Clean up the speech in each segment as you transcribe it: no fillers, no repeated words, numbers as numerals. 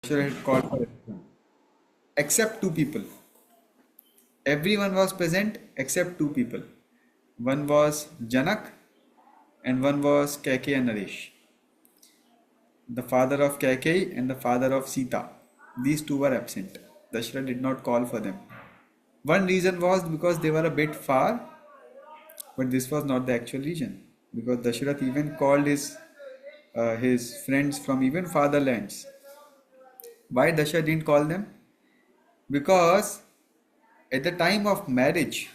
Dashrath had called for everyone, except two people. Everyone was present except two people. One was Janak and one was Kaikeyi and Naresh, the father of Kaikeyi and the father of Sita. These two were absent. Dashrath did not call for them. One reason was because they were a bit far, but this was not the actual reason. Because Dashrath even called his friends from even farther lands. Why Dashrath didn't call them? Because at the time of marriage,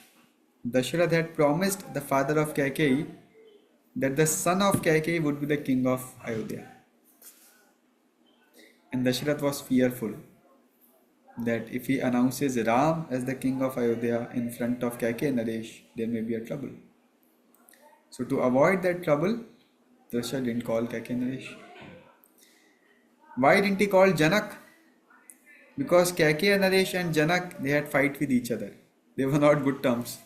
Dashrath had promised the father of Kaikeyi that the son of Kaikeyi would be the king of Ayodhya. And Dashrath was fearful that if he announces Ram as the king of Ayodhya in front of Kaikeyi and Naresh, there may be a trouble. So to avoid that trouble, Dashrath didn't call Kaikeyi and Naresh. Why didn't he call Janak? Because Kaikeyi and Naresh and Janak, they had fight with each other. They were not good terms.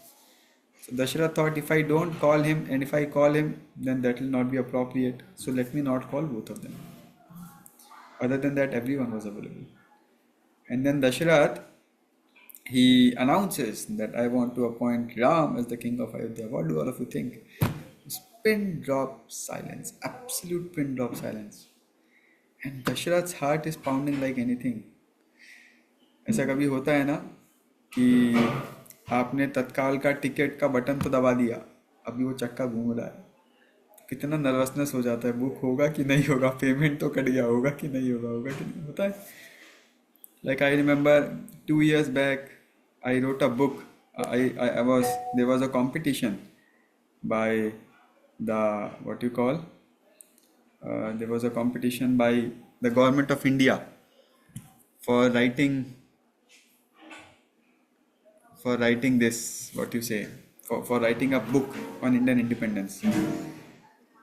So Dashrath thought, if I don't call him and if I call him, then that will not be appropriate. So let me not call both of them. Other than that, everyone was available. And then Dashrath, he announces that I want to appoint Ram as the king of Ayodhya. What do all of you think? Pin drop silence, absolute pin drop silence. And Dashrath's heart is pounding like anything. ऐसा कभी होता है ना कि आपने तत्काल का ticket का बटन तो दबा दिया, अभी वो चक्का घूम रहा है, कितना नर्वसनेस हो जाता है, बुक होगा कि नहीं होगा, पेमेंट तो कट गया, होगा कि नहीं होगा, होगा कि नहीं होता है. Like I remember 2 years back, I wrote a book. I was there was a competition by the what you call there was a competition by the government of India for writing this what you say for writing a book on Indian independence.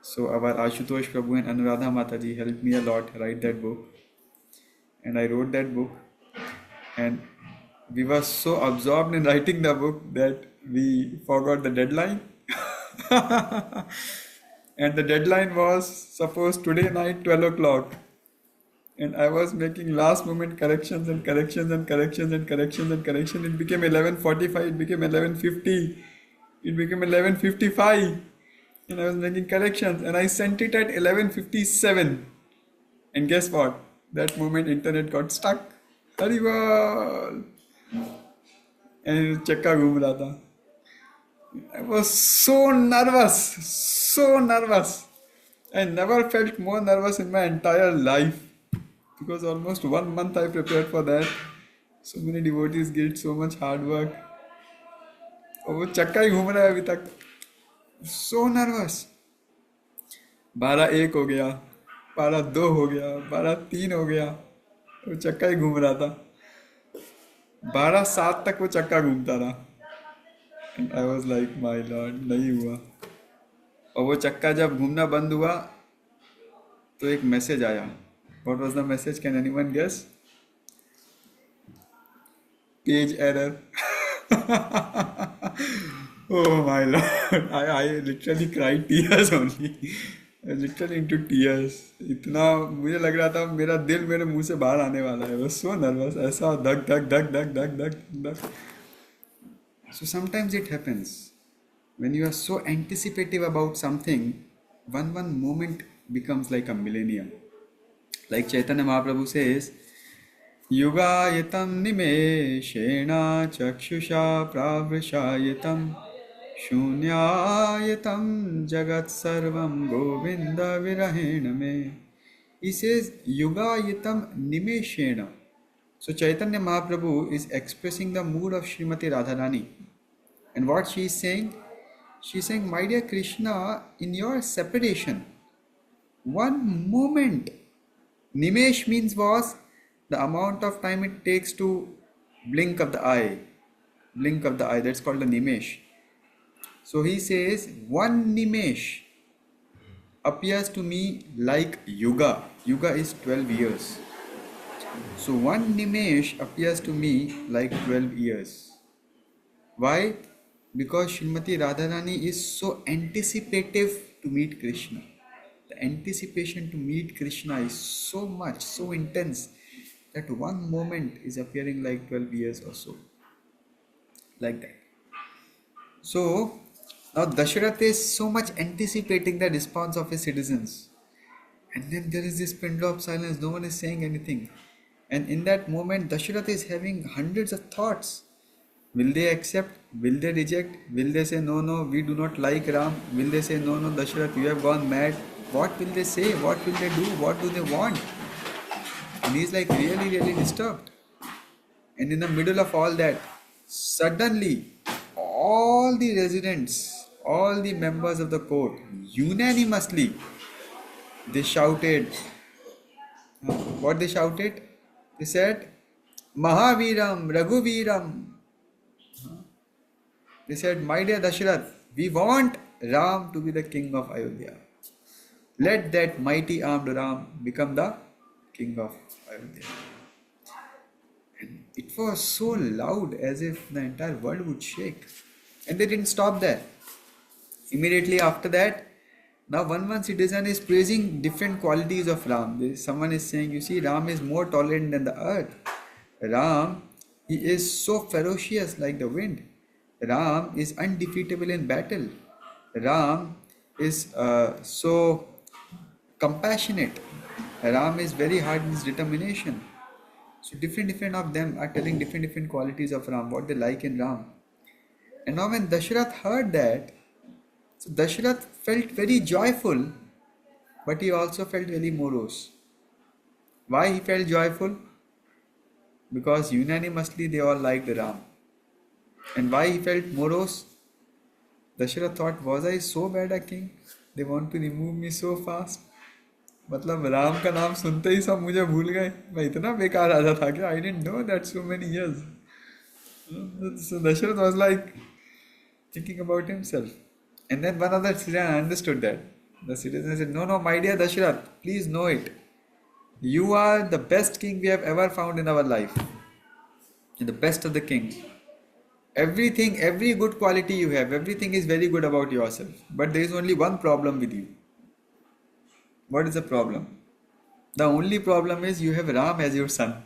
So our Ashutosh Prabhu and Anuradha Mataji helped me a lot write that book, and I wrote that book, and we were so absorbed in writing the book that we forgot the deadline. And the deadline was supposed today night 12 o'clock, and I was making last moment corrections and corrections and corrections and corrections and corrections. It became 11:45, it became 11:50, it became 11:55, and I was making corrections, and I sent it at 11:57. And guess what? That moment internet got stuck. Haribol! And चक्का घूम रहा था. I was so nervous, so nervous. I never felt more nervous in my entire life, because almost 1 month I prepared for that. So many devotees did so much hard work. और वो चक्का ही घूम रहा है अभी तक. So nervous. 12:01 हो गया, 12:02 हो गया, 12:03 हो गया, वो चक्का ही घूम रहा था. 12:07 तक वो चक्का घूमता रहा. And I was like, my lord, नहीं हुआ. और वो चक्का जब घूमना बंद हुआ तो एक मैसेज आया. What was the message? Can anyone guess? Page error. Oh my lord, I literally cried tears only. I was literally into tears. इतना मुझे लग रहा था मेरा दिल मेरे मुंह से बाहर आने वाला है. I was so nervous. ऐसा धक धक धक धक धक धक धक. So sometimes it happens when you are so anticipative about something, one moment becomes like a millennium. Like Chaitanya Mahaprabhu says, Yugayatam nimeshena chakshusha pravrishayatam shunyayatam jagat sarvam govinda virahena me. He says Yugayatam nimeshena. So Chaitanya Mahaprabhu is expressing the mood of Srimati Radharani. And what she is saying? She is saying, my dear Krishna, in your separation, one moment, Nimesh means was the amount of time it takes to blink of the eye. Blink of the eye, that's called the Nimesh. So he says, one Nimesh appears to me like Yuga. Yuga is 12 years. So one Nimesh appears to me like 12 years. Why? Because Srimati Radharani is so anticipative to meet Krishna. The anticipation to meet Krishna is so much, so intense, that one moment is appearing like 12 years or so, like that. So now Dasharath is so much anticipating the response of his citizens. And then there is this pin drop silence, no one is saying anything. And in that moment, Dasharath is having hundreds of thoughts. Will they accept? Will they reject? Will they say, no, no, we do not like Ram? Will they say, no, no, Dasharath, you have gone mad? What will they say? What will they do? What do they want? And he's like really, really disturbed. And in the middle of all that, suddenly, all the residents, all the members of the court, unanimously, they shouted. What they shouted? They said, Mahaviram, Raghuviram. They said, my dear Dasharath, we want Ram to be the king of Ayodhya. Let that mighty armed Ram become the king of Ayodhya. And it was so loud as if the entire world would shake. And they didn't stop there. Immediately after that, now one citizen is praising different qualities of Ram. Someone is saying, you see, Ram is more tolerant than the earth. Ram, he is so ferocious like the wind. Ram is undefeatable in battle. Ram is so compassionate. Ram is very hard in his determination. So different of them are telling different qualities of Ram, what they like in Ram. And now when Dasharath heard that, so Dasharath felt very joyful, but he also felt very morose. Why he felt joyful? Because unanimously they all liked Ram. And why he felt morose? Dasharath thought, was I so bad a king? They want to remove me so fast. मतलब राम का नाम सुनते ही सब मुझे भूल गए. मैं इतना बेकार राजा था क्या? I didn't know that so many years. So Dasharath was like thinking about himself. And then one other citizen understood that. The citizen said, no, my dear Dasharath, please know it. You are the best king we have ever found in our life. And the best of the kings. Everything, every good quality you have, everything is very good about yourself. But there is only one problem with you. What is the problem? The only problem is you have Ram as your son.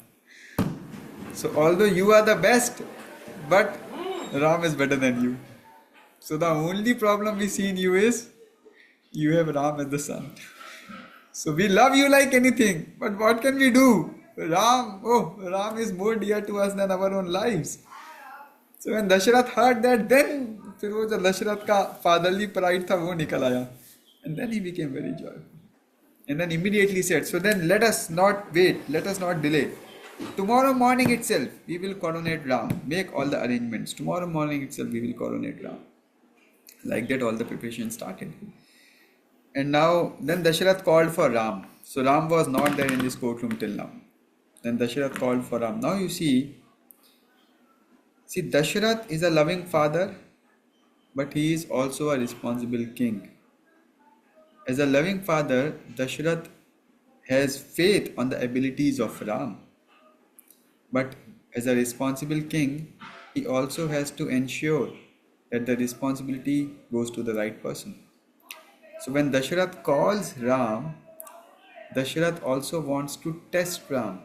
So although you are the best, but Ram is better than you. So the only problem we see in you is you have Ram as the son. So we love you like anything, but what can we do? Ram is more dear to us than our own lives. So when Dasharath heard that, then फिर वो जो दशरथ का fatherly pride था वो निकल आया. And then he became very joyful. And then immediately said, so then let us not wait, let us not delay. Tomorrow morning itself, we will coronate Ram. Make all the arrangements. Tomorrow morning itself, we will coronate Ram. Like that, all the preparations started. And now, then Dasharath called for Ram. So Ram was not there in this courtroom till now. Then Dasharath called for Ram. Now you see, Dasharath is a loving father, but he is also a responsible king. As a loving father, Dasharath has faith on the abilities of Ram. But as a responsible king, he also has to ensure that the responsibility goes to the right person. So when Dasharath calls Ram, Dasharath also wants to test Ram.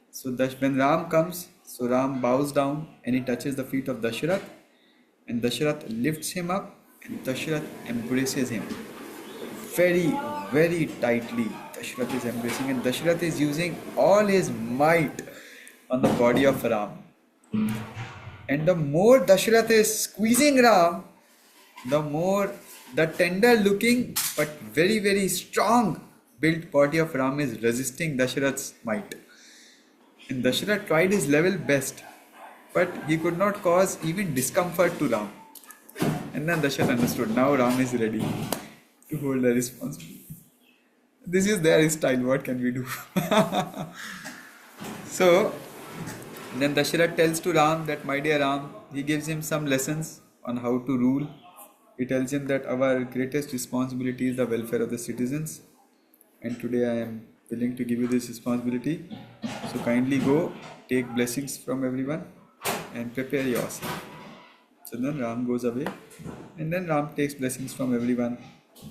So when Ram comes, so Ram bows down and he touches the feet of Dasharath, and Dasharath lifts him up and Dasharath embraces him very, very tightly. Dasharath is embracing, and Dasharath is using all his might on the body of Ram. And the more Dasharath is squeezing Ram, the more the tender looking but very, very strong built body of Ram is resisting Dasharath's might. And Dasharath tried his level best, but he could not cause even discomfort to Ram. And then Dasharath understood, now Ram is ready to hold the responsibility. This is their style, what can we do? So then Dasharath tells to Ram that, my dear Ram, he gives him some lessons on how to rule. He tells him that our greatest responsibility is the welfare of the citizens, and today I am willing to give you this responsibility. So kindly go, take blessings from everyone and prepare yourself. So then Ram goes away, and then Ram takes blessings from everyone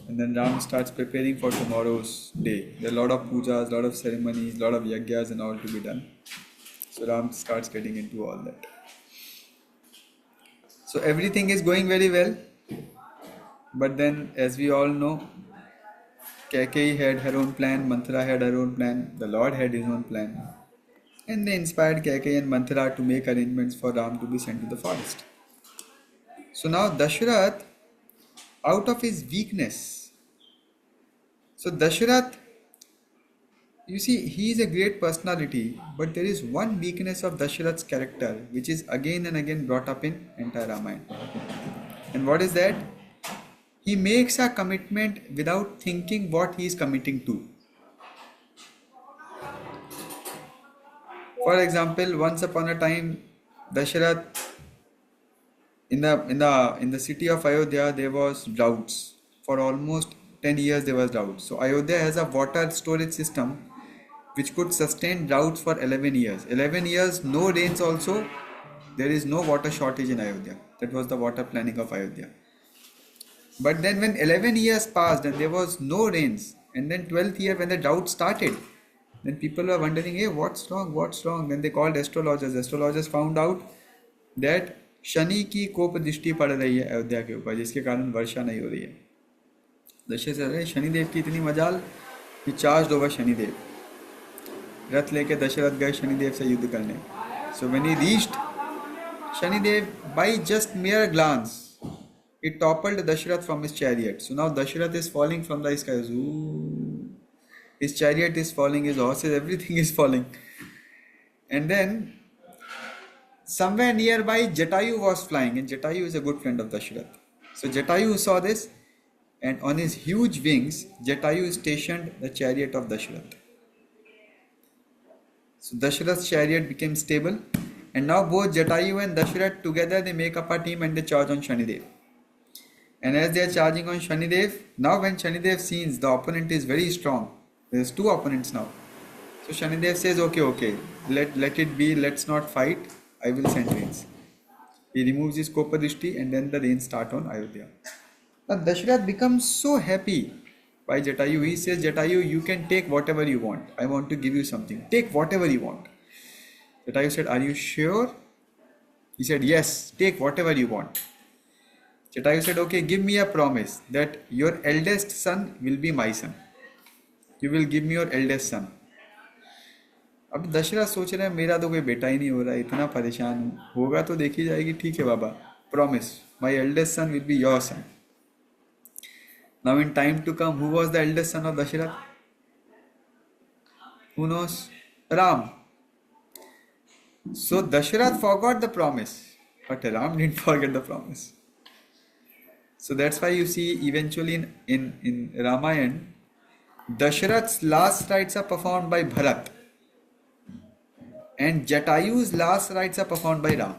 And then Ram starts preparing for tomorrow's day. There are a lot of pujas, lot of ceremonies, lot of yagyas and all to be done. So Ram starts getting into all that. So everything is going very well. But then, as we all know, Kaikeyi had her own plan, Manthara had her own plan, the Lord had his own plan. And they inspired Kaikeyi and Manthara to make arrangements for Ram to be sent to the forest. So now Dasharath, out of his weakness, so Dasharath, you see, he is a great personality, but there is one weakness of Dasharath's character which is again and again brought up in entire Ramayana. And what is that? He makes a commitment without thinking what he is committing to. For example, once upon a time, Dasharath, in the city of Ayodhya, there was droughts. For almost 10 years there was drought. So Ayodhya has a water storage system which could sustain droughts for 11 years. 11 years, no rains also. There is no water shortage in Ayodhya. That was the water planning of Ayodhya. But then when 11 years passed and there was no rains, and then 12th year when the drought started, then people were wondering, hey, what's wrong? Then they called astrologers. Astrologers found out that Shani की कोप दृष्टि पड़ रही है अयोध्या के ऊपर, जिसके कारण वर्षा नहीं हो रही है. दशरथ अरे शनिदेव की इतनी मजाल कि चार्ज ओवर शनिदेव. रथ लेके दशरथ गए शनिदेव से युद्ध करने. So when he reached Shanidev, by just mere glance, it toppled Dasharath from his chariot. So now Dasharath is falling from the sky. Ooh. His chariot is falling, his horses, everything is falling. And then somewhere nearby Jatayu was flying, and Jatayu is a good friend of Dasharath. So Jatayu saw this, and on his huge wings Jatayu stationed the chariot of Dasharath. So Dasharath's chariot became stable, and now both Jatayu and Dasharath together they make up a team and they charge on Shanidev. And as they are charging on Shanidev, now when Shanidev sees the opponent is very strong, there's two opponents now. So Shanidev says, okay, let it be, let's not fight, I will send rains. He removes his Kopadrishti and then the rains start on Ayodhya. Now Dasharath becomes so happy by Jatayu. He says, Jatayu, you can take whatever you want. I want to give you something. Take whatever you want. Jatayu said, are you sure? He said, yes, take whatever you want. Jatayu said, okay, give me a promise that your eldest son will be my son. You will give me your eldest son. अब दशरथ सोच रहे हैं मेरा तो कोई बेटा ही नहीं हो रहा है, इतना परेशान होगा तो देखी जाएगी. ठीक है बाबा, promise, my eldest son will be your son. Now in time to come, who was the eldest son of Dasharath? Who knows? Ram. So Dasharath forgot the promise, but Ram didn't forget the promise. So that's why you see eventually in Ramayana, Dasharath's last rites are performed by Bharat and Jatayu's last rites are performed by Ram.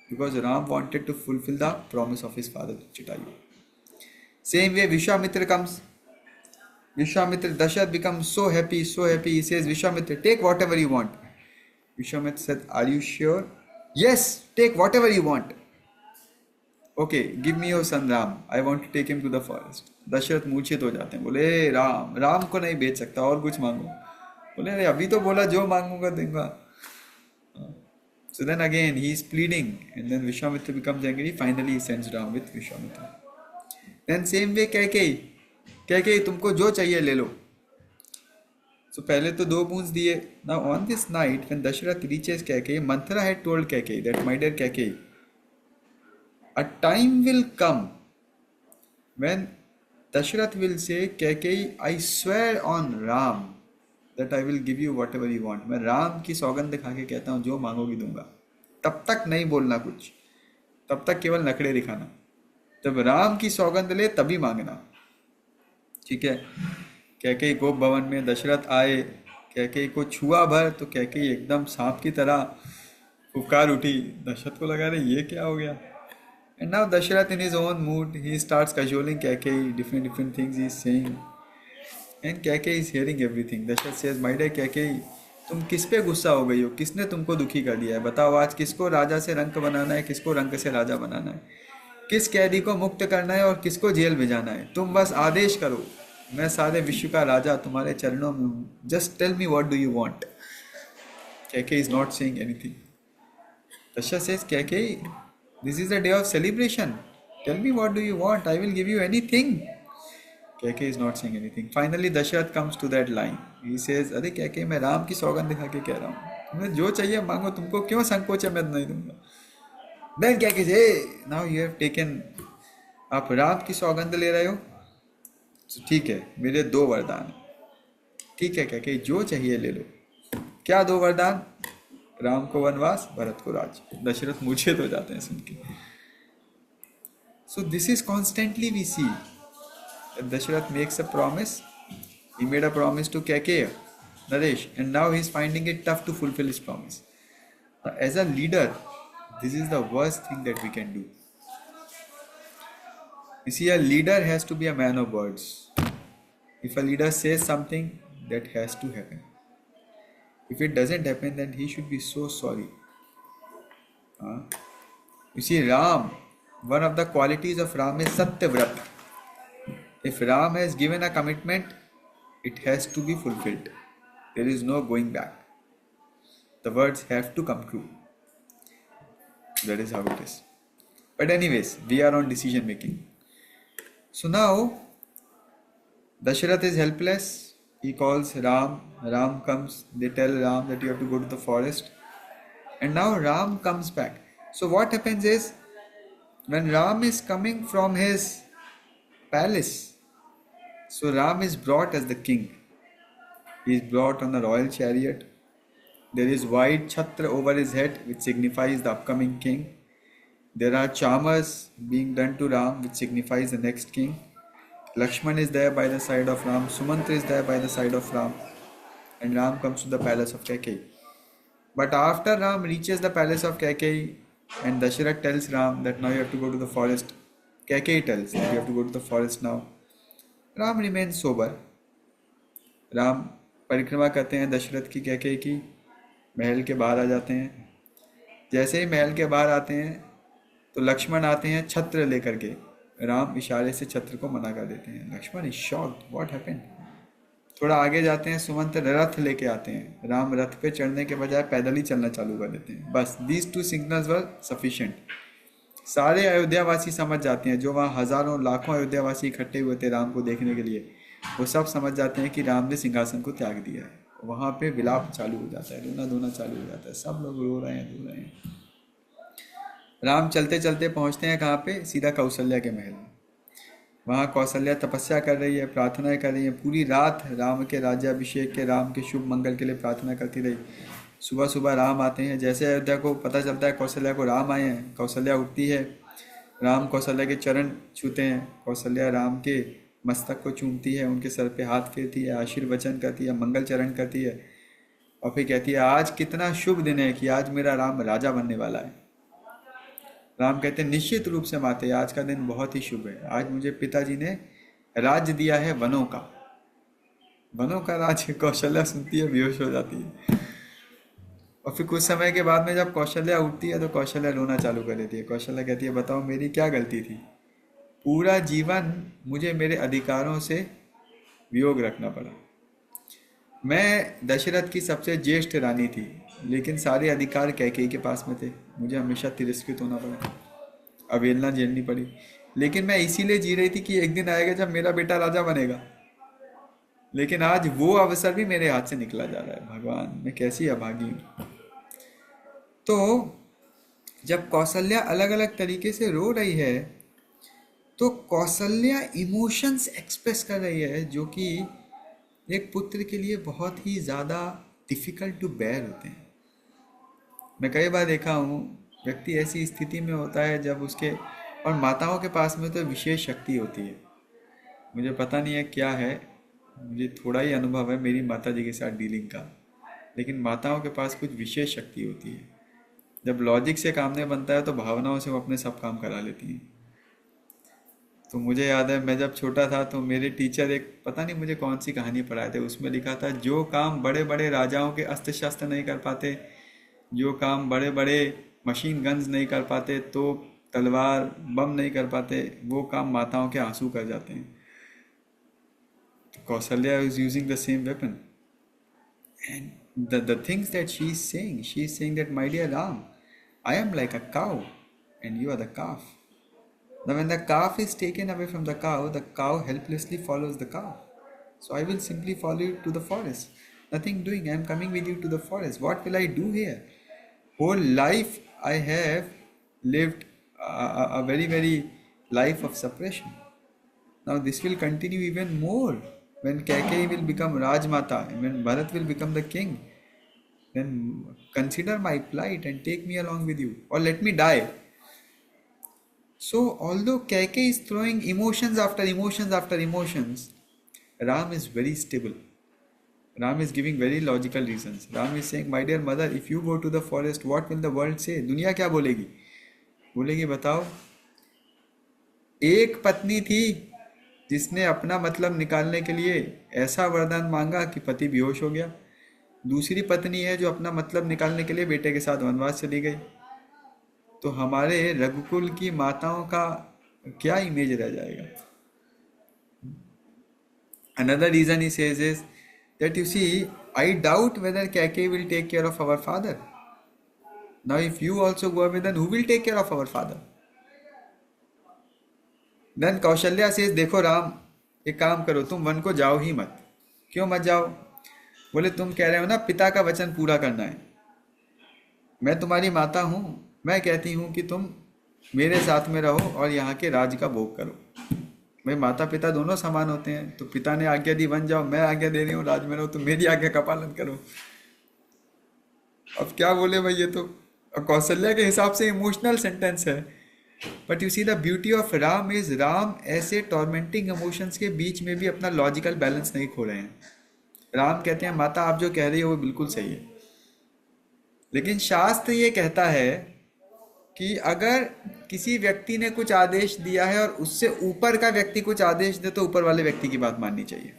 Because Ram wanted to fulfill the promise of his father Jatayu. Same way Vishwamitra comes. Vishwamitra, Dasharath becomes so happy, he says, Vishwamitra, take whatever you want. Vishwamitra said, are you sure? Yes, take whatever you want. Okay, give me your son Ram. I want to take him to the forest. Dasharath मूर्छित हो जाते हैं, बोले राम को नहीं बेच सकता, और कुछ मांगो. बोले अरे अभी तो बोला जो मांगूंगा दूंगा. So then again he is pleading, and then Vishwamitra becomes angry. Finally he sends Ram with Vishwamitra. Then same way Kaikeyi, तुमको जो चाहिए ले लो. So पहले तो 2 बूंद दिए. Now on this night when Dasharath reaches Kaikeyi, Manthara had told Kaikeyi that, my dear Kaikeyi, a time will come when Dasharath will say, Kaikeyi, I swear on Ram that I will give you whatever you want. मैं राम की सौगंध दिखा के कहता हूँ जो मांगोगी दूंगा. तब तक नहीं बोलना कुछ, तब तक केवल नखरे दिखाना. जब राम की सौगंध ले तभी मांगना. ठीक है. कैकेयी गोप भवन में दशरथ आए, कैकेयी को छुआ भर तो कैकेयी एकदम सांप की तरह फुफकार उठी. दशरथ को लगा रहे ये क्या हो गया. And now Dasharath in his own mood, he starts cajoling Kaikeyi, different things he is saying. And Kaikeyi is hearing everything. Dasharath says, my dear Kaikeyi, तुम किस पे गुस्सा हो गई हो? किसने तुमको दुखी कर दिया है? बताओ आज किसको राजा से रंक बनाना है, किसको रंक से राजा बनाना है? किस कैदी को मुक्त करना है और किसको जेल भेजाना है, तुम बस आदेश करो, मैं सारे विश्व का राजा तुम्हारे चरणों में हूँ, just tell me what do you want. Kaikeyi is not saying anything. Dasha says, Keke, this is a day of celebration. Tell me what do you want? I will give you anything. Keke is not saying anything. Finally, Dasharath comes to that line. He says, अरे Keke, मैं राम की सौगंध दिखा के कह रहा हूँ, तुम्हें जो चाहिए मांगो, तुमको क्यों संकोच है, मैं नहीं दूंगा। Then Keke says, hey, now you have taken, आप राम की सौगंध ले रहे हो, तो ठीक है, मेरे दो वरदान। ठीक है Keke, जो चाहिए ले लो। क्या दो वरदान? राम को वनवास, भरत को राज। दशरथ मूर्छित हो जाते हैं सुन के। So this is constantly we see Dasharath makes a promise, he made a promise to Kaikeya, नरेश, and now he is finding it tough to fulfil his promise. As a leader, this is the worst thing that we can do. You see, a leader has to be a man of words. If a leader says something, that has to happen. If it doesn't happen, then he should be so sorry. You see, Ram, one of the qualities of Ram is Satyavrat. If Ram has given a commitment, it has to be fulfilled. There is no going back. The words have to come true. That is how it is. But anyways, we are on decision making. So now, Dasharath is helpless. He calls Ram. Ram comes. They tell Ram that you have to go to the forest. And now Ram comes back. So what happens is, when Ram is coming from his palace, so Ram is brought as the king. He is brought on a royal chariot. There is white chhatra over his head, which signifies the upcoming king. There are charmers being done to Ram, which signifies the next king. Lakshman is there by the side of Ram. Sumantra is there by the side of Ram. And Ram comes to the palace of Kaikeyi. But after Ram reaches the palace of Kaikeyi, and Dasharath tells Ram that now you have to go to the forest, Kaikeyi tells that you have to go to the forest now. Ram remains sober. Ram परिक्रमा करते हैं दशरथ की, कैकेयी की, महल के बाहर आ जाते हैं। जैसे ही महल के बाहर आते हैं तो लक्ष्मण आते हैं छत्र लेकर के। राम इशारे से छत्र को मना कर देते हैं। Lakshman is shocked, what happened. थोड़ा आगे जाते हैं, सुमंत्र रथ लेके आते हैं। राम रथ पे चढ़ने के बजाय पैदल ही चलना चालू कर देते हैं। बस these two signals were sufficient. सारे अयोध्यावासी समझ जाते हैं, जो वहाँ हजारों लाखों अयोध्यावासी इकट्ठे हुए थे राम को देखने के लिए, वो सब समझ जाते हैं कि राम ने सिंहासन को त्याग दिया है। वहाँ पे विलाप चालू हो जाता है, रोना धोना चालू हो जाता है, सब लोग रो रहे हैं। राम चलते चलते पहुँचते हैं कहाँ पे? सीधा कौशल्या के महल में। वहाँ कौशल्या तपस्या कर रही है, प्रार्थनाएं कर रही है। पूरी रात राम के राज्याभिषेक के, राम के शुभ मंगल के लिए प्रार्थना करती रही। सुबह सुबह राम आते हैं। जैसे अयोध्या को पता चलता है कौशल्या को राम आए हैं, कौशल्या उठती है। राम कौशल्या के चरण छूते हैं। कौशल्या राम के मस्तक को चूमती है, उनके सर पे हाथ फेरती है, आशीर्वचन करती है, मंगल चरण करती है, और फिर कहती है आज कितना शुभ दिन है कि आज मेरा राम राजा बनने वाला है। राम कहते हैं निश्चित रूप से माते, आज का दिन बहुत ही शुभ है। आज मुझे पिताजी ने राज्य दिया है वनों का। वनों का राज्य। कौशल्या सुनती है, बेहोश हो जाती है। और फिर कुछ समय के बाद में जब कौशल्या उठती है तो कौशल्या रोना चालू कर देती है। कौशल्या कहती है बताओ मेरी क्या गलती थी, पूरा जीवन मुझे मेरे अधिकारों से वियोग रखना पड़ा। मैं दशरथ की सबसे ज्येष्ठ रानी थी, लेकिन सारे अधिकार कैकेयी के पास में थे। मुझे हमेशा तिरस्कृत होना पड़ा, अवहेलना झेलनी पड़ी। लेकिन मैं इसीलिए जी रही थी कि एक दिन आएगा जब मेरा बेटा राजा बनेगा। लेकिन आज वो अवसर भी मेरे हाथ से निकला जा रहा है। भगवान, मैं कैसी अभागी हूँ। तो जब कौशल्या अलग अलग तरीके से रो रही है तो कौशल्या इमोशंस एक्सप्रेस कर रही है, जो कि एक पुत्र के लिए बहुत ही ज़्यादा डिफ़िकल्ट टू बेयर होते हैं। मैं कई बार देखा हूँ व्यक्ति ऐसी स्थिति में होता है जब उसके, और माताओं के पास में तो विशेष शक्ति होती है। मुझे पता नहीं है क्या है, मुझे थोड़ा ही अनुभव है मेरी माता जी के साथ डीलिंग का, लेकिन माताओं के पास कुछ विशेष शक्ति होती है। जब लॉजिक से काम नहीं बनता है तो भावनाओं से वो अपने सब काम करा लेती हैं। तो मुझे याद है मैं जब छोटा था तो मेरे टीचर एक पता नहीं मुझे कौन सी कहानी पढ़ाए थे, उसमें लिखा था जो काम बड़े बड़े राजाओं के अस्त्र शस्त्र नहीं कर पाते, जो काम बड़े बड़े मशीन गन्स नहीं कर पाते, तो तलवार बम नहीं कर पाते, वो काम माताओं के आंसू कर जाते हैं. तो Kaushalya is using the same weapon. And the things that she is saying that, my dear Ram, I am like a cow and you are the calf. Now when the calf is taken away from the cow helplessly follows the calf. So I will simply follow you to the forest. Nothing doing, I am coming with you to the forest. What will I do here? Whole life I have lived a very, very life of suppression. Now this will continue even more when Kaikeyi will become Rajmata, when Bharat will become the king. Then consider my plight and take me along with you, or let me die. So although Kaikeyi is throwing emotions after emotions after emotions, Ram is very stable. Ram is giving very logical reasons. Ram is saying, my dear mother, if you go to the forest, what will the world say? दुनिया क्या बोलेगी? बोलेगी बताओ, एक पत्नी थी जिसने अपना मतलब निकालने के लिए ऐसा वरदान मांगा कि पति बेहोश हो गया. दूसरी पत्नी है जो अपना मतलब निकालने के लिए बेटे के साथ वनवास चली गई. तो हमारे रघुकुल की माताओं का क्या इमेज रह जाएगा? Another reason he says is that, you see, I doubt whether Kaikeyi will take care of our father. Now if you also go away, then who will take care of our father? Then Kaushalya says, देखो राम, एक काम करो, तुम one को जाओ ही मत. क्यों मत जाओ? बोले तुम कह रहे हो ना पिता का वचन पूरा करना है. मैं तुम्हारी माता हूँ, मैं कहती हूँ कि तुम मेरे साथ में रहो और यहाँ के राज का भोग करो. भाई माता पिता दोनों समान होते हैं. तो पिता ने आज्ञा दी वन जाओ, मैं आज्ञा दे रही हूँ राज में रहो, तो मेरी आज्ञा का पालन करो. अब क्या बोले भाई, ये तो कौशल्या के हिसाब से इमोशनल सेंटेंस है. But you see the beauty of Ram is, Ram ऐसे टॉर्मेंटिंग इमोशंस के बीच में भी अपना लॉजिकल बैलेंस नहीं खो रहे हैं. राम कहते हैं माता आप जो कह रही हो वो बिल्कुल सही है, लेकिन शास्त्र ये कहता है कि अगर किसी व्यक्ति ने कुछ आदेश दिया है और उससे ऊपर का व्यक्ति कुछ आदेश दे तो ऊपर वाले व्यक्ति की बात माननी चाहिए.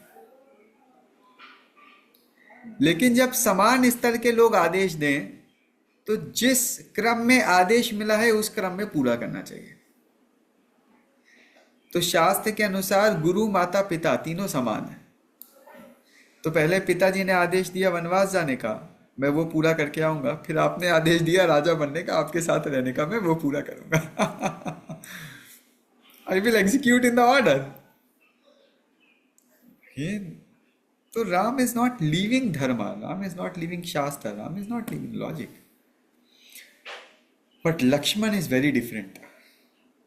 लेकिन जब समान स्तर के लोग आदेश दें तो जिस क्रम में आदेश मिला है उस क्रम में पूरा करना चाहिए. तो शास्त्र के अनुसार गुरु माता पिता तीनों समान है. तो पहले पिताजी ने आदेश दिया वनवास जाने का, मैं वो पूरा करके आऊंगा. फिर आपने आदेश दिया राजा बनने का, आपके साथ रहने का, मैं वो पूरा करूंगा. I will execute in the order. तो राम इज नॉट लिविंग धर्म, Ram is not living shastra, Ram is not living logic. But Lakshman is very different.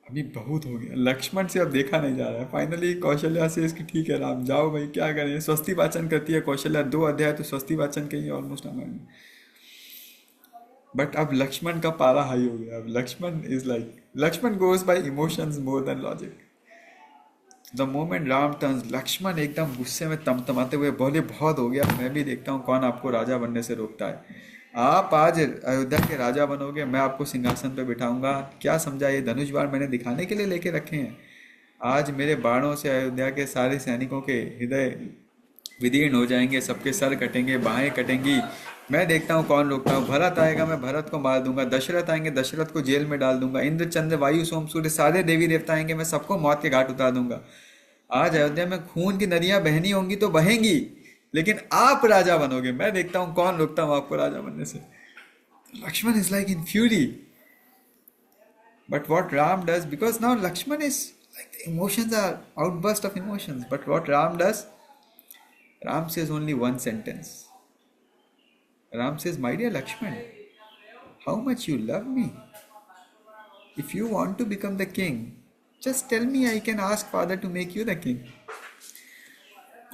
अभी बहुत हो गया, लक्ष्मण से अब देखा नहीं जा रहा है. फाइनली कौशल्या से इसकी ठीक है राम जाओ भाई, क्या करें. स्वस्ति वाचन करती है कौशल्या, 2 अध्याय तो स्वस्ति वाचन के ही ऑलमोस्ट हमारे. बट अब लक्ष्मण का पारा हाई हो गया. अब Lakshman is like, Lakshman goes by emotions more than logic. The moment Ram turns, Lakshman एकदम गुस्से में तमतमाते हुए बोले बहुत हो गया, मैं भी देखता हूँ कौन आपको राजा बनने से रोकता है. आप आज अयोध्या के राजा बनोगे, मैं आपको सिंहासन पे बिठाऊंगा. क्या समझा, ये धनुष बाण मैंने दिखाने के लिए लेके रखे हैं. आज मेरे बाणों से अयोध्या के सारे सैनिकों के हृदय विदीर्ण हो जाएंगे, सबके सर कटेंगे, बाहें कटेंगी. मैं देखता हूँ कौन रोकता हूँ. भरत आएगा, मैं भरत को मार दूंगा. दशरथ आएंगे, दशरथ को जेल में डाल दूंगा. इंद्र चंद्र वायु सोम सूर्य सारे देवी देवता आएंगे, मैं सबको मौत के घाट उतार दूंगा. आज अयोध्या में खून की नदियां बहनी होंगी तो बहेंगी, लेकिन आप राजा बनोगे. मैं देखता हूं कौन रोकता हूं आपको राजा बनने से. Lakshman is like in fury. But what Ram does, because now Lakshman is like the emotions are outburst of emotions. But what Ram does, Ram says only one sentence. Ram says, my dear Lakshman, how much you love me. If you want to become the king, just tell me, I can ask father to make you the king.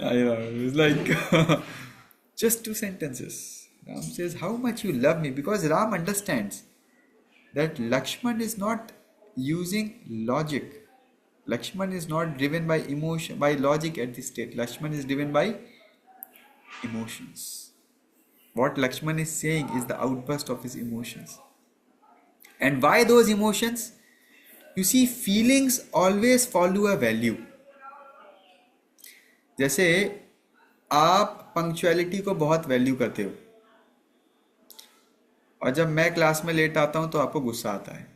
I know, it's like just 2 sentences. Ram says, how much you love me, because Ram understands that Lakshman is not using logic. Lakshman is not driven by emotion, by logic at this state. Lakshman is driven by emotions. What Lakshman is saying is the outburst of his emotions. And why those emotions? You see, feelings always follow a value. जैसे आप punctuality को बहुत value करते हो, और जब मैं class में लेट आता हूं तो आपको गुस्सा आता है.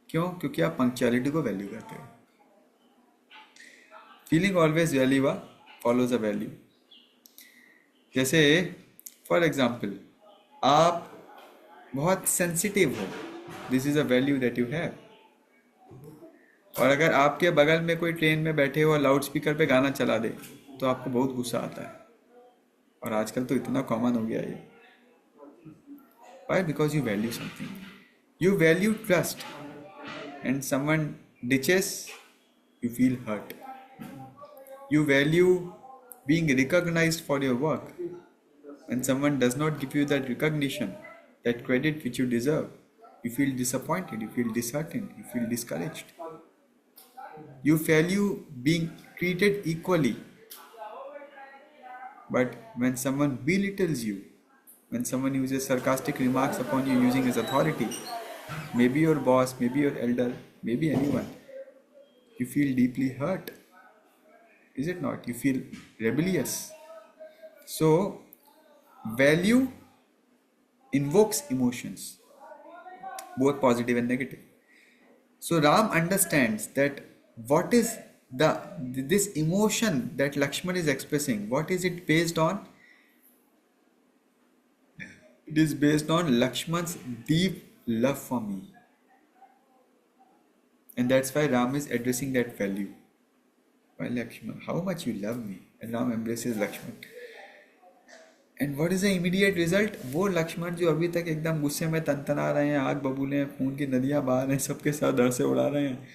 क्यों? क्योंकि आप पंक्चुअलिटी को वैल्यू करते हो. Feeling always value follows a value. जैसे फॉर एग्जाम्पल, आप बहुत सेंसिटिव हो, this is a value that you have. और अगर आपके बगल में कोई ट्रेन में बैठे हो और लाउड स्पीकर पे गाना चला दे तो आपको बहुत गुस्सा आता है. और आजकल तो इतना कॉमन हो गया ये. Why? Because you value something. You value trust, and someone ditches, you feel hurt. You value being recognized for your work. When someone does not give you that recognition, that credit which you deserve, you feel disappointed, you feel disheartened, you feel discouraged. You value being treated equally, but when someone belittles you, when someone uses sarcastic remarks upon you using his authority, maybe your boss, maybe your elder, maybe anyone, you feel deeply hurt. Is it not? You feel rebellious. So, value invokes emotions, both positive and negative. So, Ram understands that what is this emotion that Lakshman is expressing, what is it based on? It is based on Lakshman's deep love for me. And that's why Ram is addressing that value. Why Lakshman, how much you love me. And Ram embraces Lakshman. And what is the immediate result? वो लक्ष्मण जो अभी तक एकदम गुस्से में तनतना रहे हैं, आग बबूले हैं, खून की नदियां बहा रहे हैं, सबके साथ डर से उड़ा रहे हैं,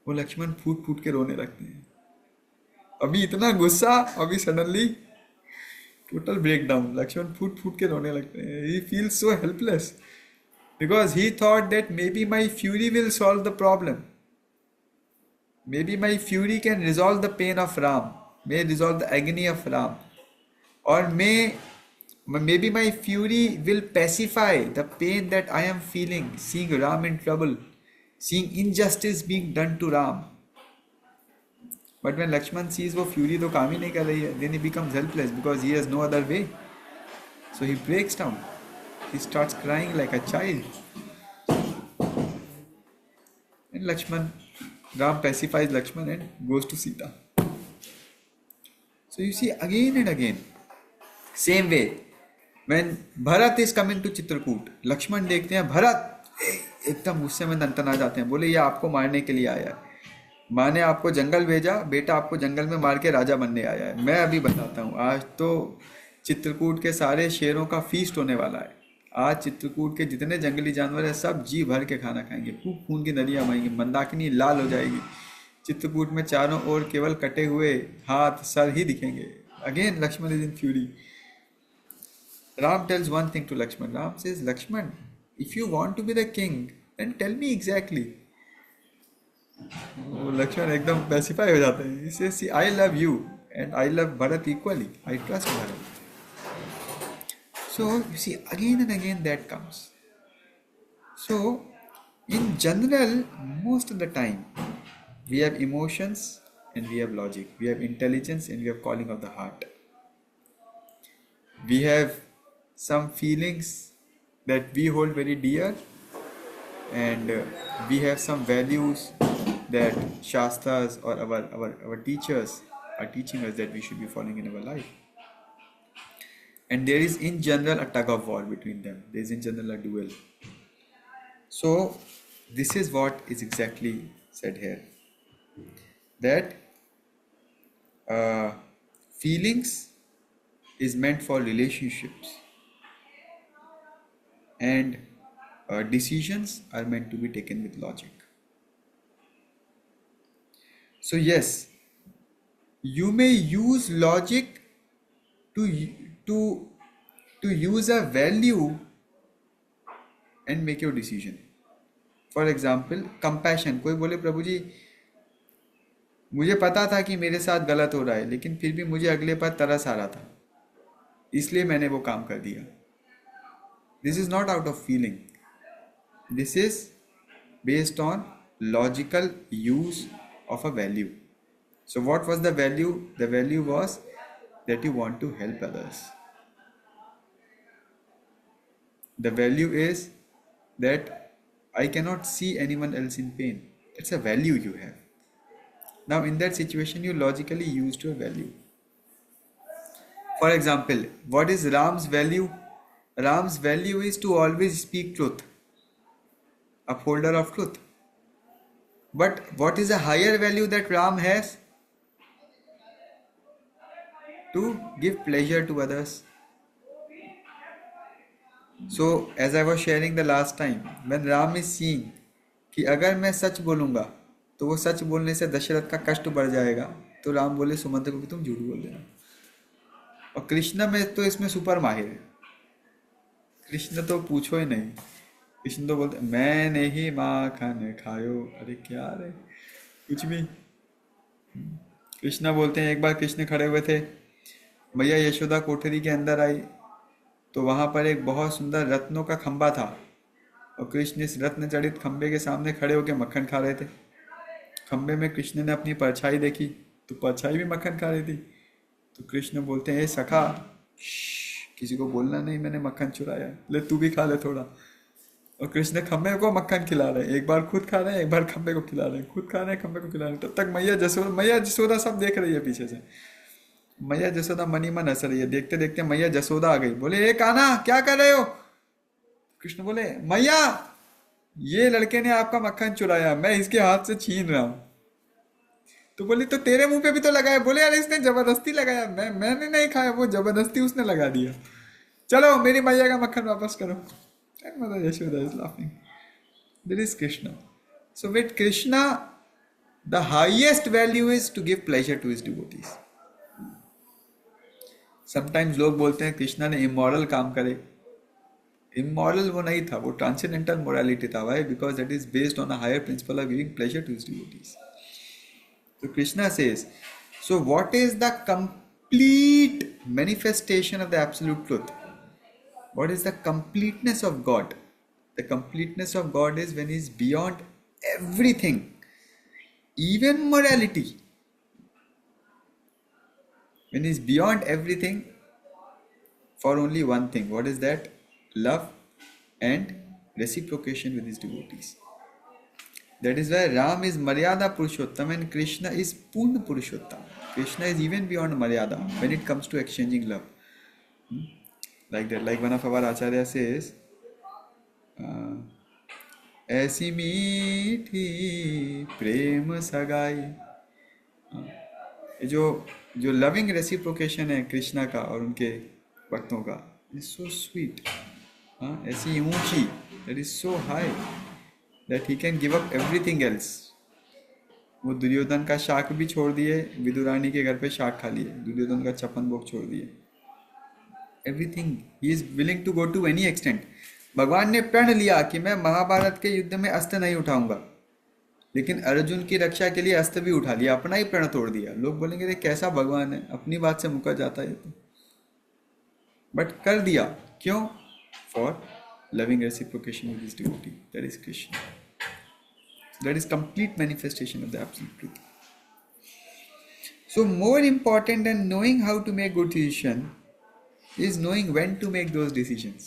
वो लक्ष्मण फूट फूट के रोने लगते हैं. अभी इतना गुस्सा, अभी suddenly total break down, Lakshman फूट फूट के रोने लगते हैं. He feels so helpless because he thought that maybe my fury will solve the problem. Maybe my fury can resolve the pain of Ram, may resolve the agony of Ram, or maybe my fury will pacify the pain that I am feeling, seeing Ram in trouble, seeing injustice being done to Ram. But when Lakshman sees वो fury तो काम ही नहीं कर रही है, then he becomes helpless because he has no other way. So he breaks down. He starts crying like a child. And Ram pacifies Lakshman and goes to Sita. So you see again and again, same way, when Bharat is coming to Chitrakoot, Lakshman देखते हैं भरत एकदम गुस्से में तनतना जाते हैं, बोले ये आपको मारने के लिए आया है, माँ ने आपको जंगल भेजा, बेटा आपको जंगल में मार के राजा बनने आया है. मैं अभी बताता हूँ, आज तो चित्रकूट के सारे शेरों का फीस्ट होने वाला है. आज चित्रकूट के जितने जंगली जानवर हैं सब जी भर के खाना खाएंगे, खूब खून की नदियाँ बहेंगी, मंदाकिनी लाल हो जाएगी. चित्रकूट में चारों ओर केवल कटे हुए हाथ सर ही दिखेंगे. Again Lakshman is in fury. Ram tells one thing to Lakshman. Ram says, Lakshman, if you want to be the king, then tell me exactly. Lakshman एकदम पैसिफाई हो जाते हैं. He says, see, I love you and I love Bharat equally. I trust Bharat. So you see, again and again that comes. So in general, most of the time, we have emotions and we have logic. We have intelligence and we have calling of the heart. We have some feelings that we hold very dear, and we have some values that Shastras or our teachers are teaching us that we should be following in our life. And there is in general a tug of war between them. There is in general a duel. So this is what is exactly said here. That feelings is meant for relationships, and decisions are meant to be taken with logic. So yes, you may use logic to use a value and make your decision. For example, compassion. कोई बोले प्रभु जी मुझे पता था कि मेरे साथ गलत हो रहा है, लेकिन फिर भी मुझे अगले पर तरस आ रहा था, इसलिए मैंने वो काम कर दिया. This is not out of feeling. This is based on logical use of a value. So what was the value? The value was that you want to help others. The value is that I cannot see anyone else in pain. It's a value you have. Now, in that situation, you logically used your value. For example, what is Ram's value? Ram's value is to always speak truth, upholder of truth. But what is a higher value that Ram has? To give pleasure to others. So, as I was sharing the last time, when Ram is seeing कि अगर मैं सच बोलूंगा तो वो सच बोलने से दशरथ का कष्ट बढ़ जाएगा, तो राम बोले सुमंत को कि तुम झूठ बोल देना। और कृष्ण में तो इसमें सुपर माहिर है। कृष्ण तो पूछो ही नहीं, कृष्ण तो बोलते मैंने ही माखन खायो। अरे क्या रे, कुछ भी। कृष्ण बोलते हैं एक बार कृष्ण खड़े हुए थे, मैया यशोदा कोठरी के अंदर आई तो वहां पर एक बहुत सुंदर रत्नों का खंबा था और कृष्ण इस रत्न जड़ित खंबे के सामने खड़े होकर मक्खन खा रहे थे। खंबे में कृष्ण ने अपनी परछाई देखी तो परछाई भी मक्खन खा रही थी। तो कृष्ण बोलते हैं सखा, किसी को बोलना नहीं मैंने मक्खन चुराया, ले तू भी खा ले थोड़ा। और कृष्ण खंबे को मक्खन खिला रहे हैं, एक बार खुद खा रहे हैं, एक बार खंबे को खिला रहे हैं, खुद खा रहे हैं, खंबे को खिला रहे हैं। तब तक मैया जसोदा सब देख रही है पीछे से। मैया जसोदा मनी मन हंस रही है। देखते देखते मैया जसोदा आ गई, बोले ए कान्हा क्या कर रहे हो? कृष्ण बोले मैया ये लड़के ने आपका मक्खन चुराया, मैं इसके हाथ से छीन रहा हूं। तो बोली तो तेरे मुंह पे भी तो लगाया। बोले यार इसने जबरदस्ती लगाया, मैंने नहीं खाया, वो जबरदस्ती उसने लगा दिया। चलो मेरी मैया का मक्खन वापस करो। And Mother Yashoda is laughing. There is Krishna. So with Krishna, the highest value is to give pleasure to his devotees. Sometimes लोग बोलते हैं कृष्णा ने इमोरल काम करे। इमोरल वो नहीं था, वो ट्रांसेंडेंटल मोरालिटी था। Why? Because that is based on a higher principle of giving pleasure to his devotees. So Krishna says, so what is the complete manifestation of the absolute truth? What is the completeness of God? The completeness of God is when he is beyond everything, even morality. When he is beyond everything for only one thing. What is that? Love and reciprocation with his devotees. That is why Ram is Maryada Purushottam and Krishna is Purna Purushottam. Krishna is even beyond Maryada when it comes to exchanging love. Like that, like one of our Acharya says, ऐसी मीठी प्रेम सगाई। जो जो loving reciprocation है कृष्णा का और उनके भक्तों का, इज सो स्वीट, ऐसी ऊंची, that is so high that he can give up everything else. वो दुर्योधन का शाक भी छोड़ दिए, विदुरानी के घर पे शाक खा लिए, दुर्योधन का छप्पन भोग छोड़ दिए। Everything he is willing to go to any extent. भगवान ने प्रण लिया कि मैं महाभारत के युद्ध में अस्त्र नहीं उठाऊंगा, लेकिन अर्जुन की रक्षा के लिए अस्त्र भी उठा लिया, अपना ही प्रण तोड़ दिया। लोग बोलेंगे रे कैसा भगवान है, अपनी बात से मुकर जाता है तो, बट कर दिया। क्यों? For loving reciprocation with his devotee, that is Krishna. That is complete manifestation of the absolute truth. So more important than knowing how to make good decision is knowing when to make those decisions.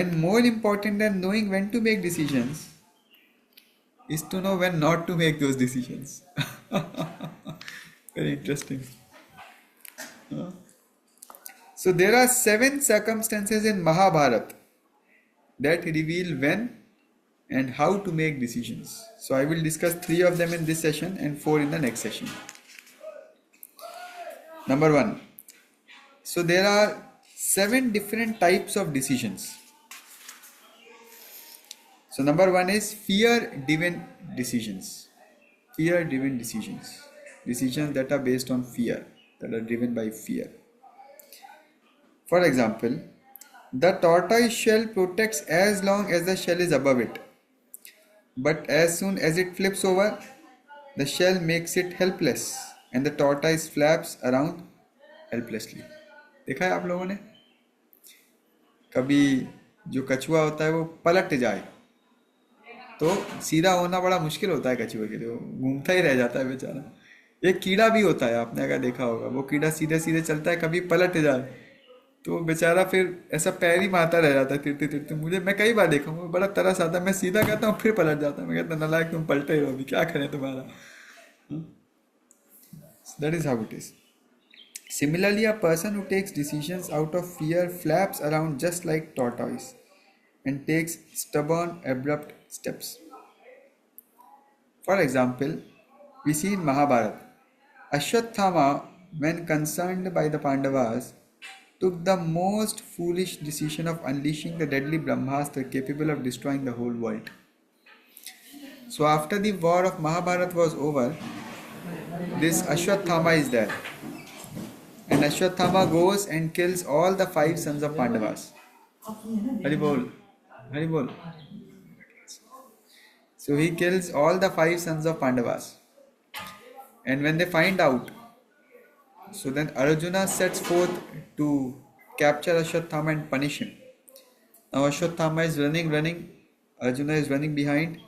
And more important than knowing when to make decisions is to know when not to make those decisions. Very interesting. So there are 7 circumstances in Mahabharata that reveal when and how to make decisions. So I will discuss 3 of them in this session and 4 in the next session. Number 1. So there are 7 different types of decisions. So number 1 is fear-driven decisions. Fear-driven decisions. Decisions that are based on fear, that are driven by fear. For example, the tortoise shell protects as long as the shell is above it. But as soon as it flips over, the shell makes it helpless and the tortoise flaps around helplessly. देखा है आप लोगों ने? कभी जो कछुआ होता है वो पलट जाए तो सीधा होना बड़ा मुश्किल होता है कछुए के लिए, वो घूमता ही रह जाता है बेचारा। एक कीड़ा भी होता है, आपने अगर देखा होगा, वो कीड़ा सीधे सीधे चलता है, कभी पलट जाए तो बेचारा फिर ऐसा पैर ही मारता रह जाता है तिरते तिरते। मुझे, मैं कई बार देखा हूँ, बड़ा तरस आता है। मैं सीधा कहता हूँ फिर पलट जाता है। मैं कहता नालायक तुम पलटे ही रहो, अभी क्या करें तुम्हारा। That is how it is. Similarly, a person who takes decisions out of fear flaps around just like tortoise and takes stubborn, abrupt steps. For example, we see in Mahabharata, Ashwathama, when concerned by the Pandavas, took the most foolish decision of unleashing the deadly Brahmastra capable of destroying the whole world. So, after the war of Mahabharata was over, this Ashwathama is there. And Ashwathama goes and kills all the five sons of Pandavas. Hari bol. Hari bol. So he kills all the five sons of Pandavas. And when they find out, so then Arjuna sets forth to capture Ashwathama and punish him. Now Ashwathama is running, Arjuna is running behind,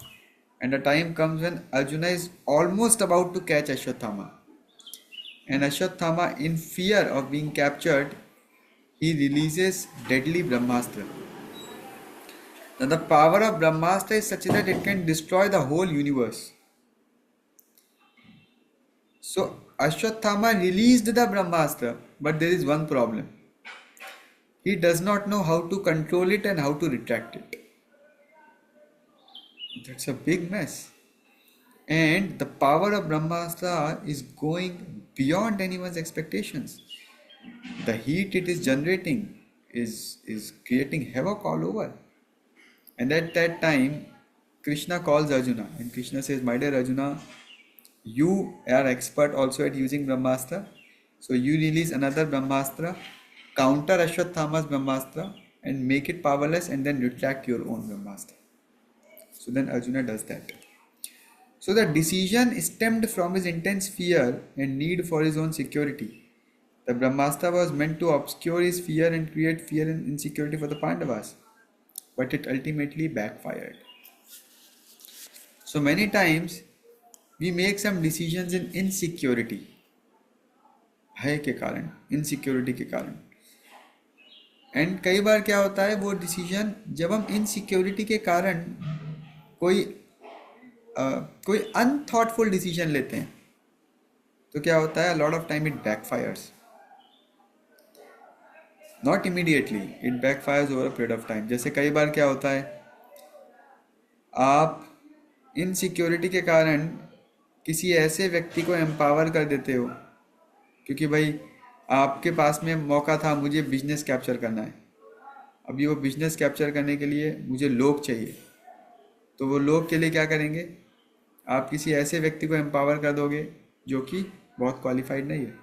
and the time comes when Arjuna is almost about to catch Ashwathama. And Ashwathama, in fear of being captured, he releases deadly Brahmastra. Now the power of Brahmastra is such that it can destroy the whole universe. So Ashwathama released the Brahmastra, but there is one problem. He does not know how to control it and how to retract it. That's a big mess. And the power of Brahmastra is going beyond anyone's expectations. The heat it is generating is creating havoc all over. And at that time, Krishna calls Arjuna, and Krishna says, "My dear Arjuna, you are expert also at using Brahmastra. So you release another Brahmastra, counter Ashwathama's Brahmastra, and make it powerless, and then retract your own Brahmastra." So then Arjuna does that. So the decision stemmed from his intense fear and need for his own security. The Brahmastra was meant to obscure his fear and create fear and insecurity for the Pandavas, but it ultimately backfired. So many times we make some decisions in insecurity, भय के कारण, insecurity के कारण। And कई बार क्या होता है, वो डिसीजन जब हम इनसिक्योरिटी के कारण कोई कोई अनथॉटफुल डिसीजन लेते हैं, तो क्या होता है, lot of time it backfires, not immediately, it backfires over a period of time. जैसे कई बार क्या होता है, आप इनसिक्योरिटी के कारण किसी ऐसे व्यक्ति को एम्पावर कर देते हो, क्योंकि भाई आपके पास में मौका था, मुझे बिजनेस कैप्चर करना है, अभी वो बिजनेस कैप्चर करने के लिए मुझे लोग चाहिए, तो वो लोग के लिए क्या करेंगे, आप किसी ऐसे व्यक्ति को एम्पावर कर दोगे जो कि बहुत क्वालिफाइड नहीं है,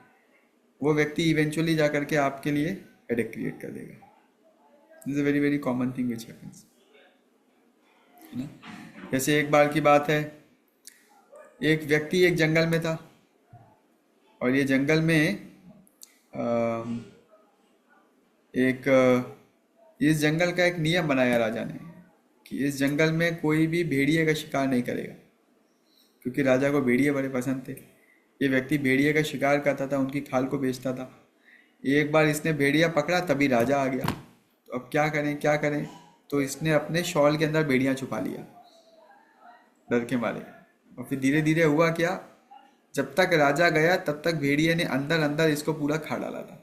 वो व्यक्ति इवेंचुअली जा करके आपके लिए हेडेक क्रिएट कर देगा। This is a very very common thing which happens, है ना। जैसे एक बार की बात है, एक व्यक्ति एक जंगल में था, और ये जंगल में इस जंगल का एक नियम बनाया राजा ने कि इस जंगल में कोई भी भेड़िए का शिकार नहीं करेगा, क्योंकि राजा को भेड़िए बड़े पसंद थे। ये व्यक्ति भेड़िए का शिकार करता था, उनकी खाल को बेचता था। एक बार इसने भेड़िया पकड़ा, तभी राजा आ गया। तो अब क्या करें क्या करें, तो इसने अपने शॉल के अंदर भेड़िया छुपा लिया डर के मारे। और फिर धीरे धीरे हुआ क्या, जब तक राजा गया तब तक भेड़िए ने अंदर अंदर इसको पूरा खा डाला था।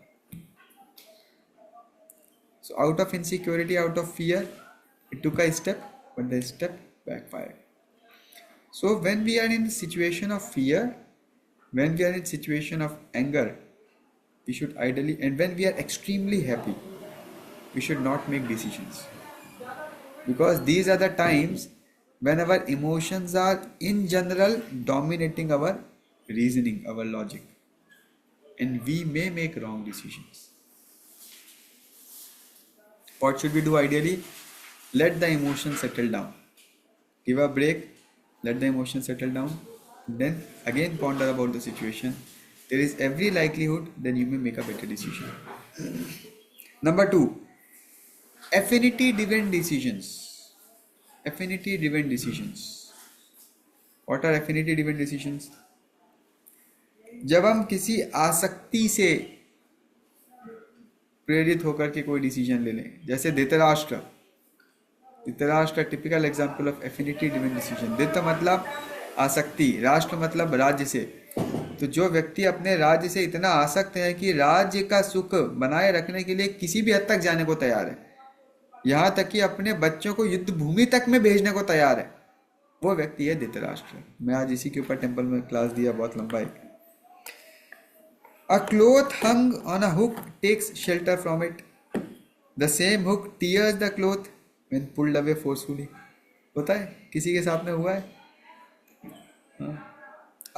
So out of insecurity, out of fear, it took a step, but the step backfired. So when we are in a situation of fear, when we are in a situation of anger, we should ideally, and when we are extremely happy, we should not make decisions, because these are the times when our emotions are in general dominating our reasoning, our logic, and we may make wrong decisions. What should we do ideally? Let the emotions settle down. Give a break, let the emotions settle down, then again ponder about the situation. There is every likelihood then you may make a better decision. Number 2, affinity driven decisions. Affinity driven decisions. What are affinity driven decisions? जब हम किसी आसक्ति से प्रेरित होकर के कोई decision ले लें। जैसे Dhritarashtra, Dhritarashtra typical example of affinity driven decision. धृत मतलब आसक्ति, राष्ट्र मतलब राज्य से। तो जो व्यक्ति अपने राज्य से इतना आसक्त है कि राज्य का सुख बनाए रखने के लिए किसी भी हद तक जाने को तैयार है, यहाँ तक कि अपने बच्चों को युद्ध भूमि तक में भेजने को तैयार है, वो व्यक्ति है धृतराष्ट्र। मैं आज इसी के ऊपर टेम्पल में क्लास दिया, बहुत लंबा है। A cloth hung on a hook takes shelter from it. The same hook tears the cloth when pulled away forcefully. होता है, किसी के साथ में हुआ है? हाँ?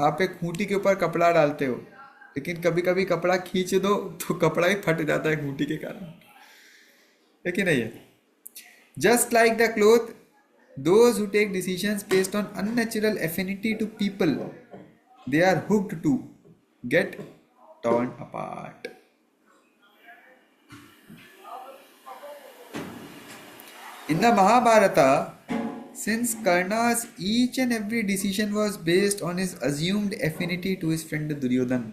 आप एक खूंटी के ऊपर कपड़ा डालते हो, लेकिन कभी कभी कपड़ा खींच दो तो कपड़ा ही फट जाता है खूंटी के कारण, है कि नहीं है? Just like the cloth, those who take decisions based on unnatural affinity to people, they are hooked to get torn apart. In the Mahabharata, since Karna's each and every decision was based on his assumed affinity to his friend Duryodhana,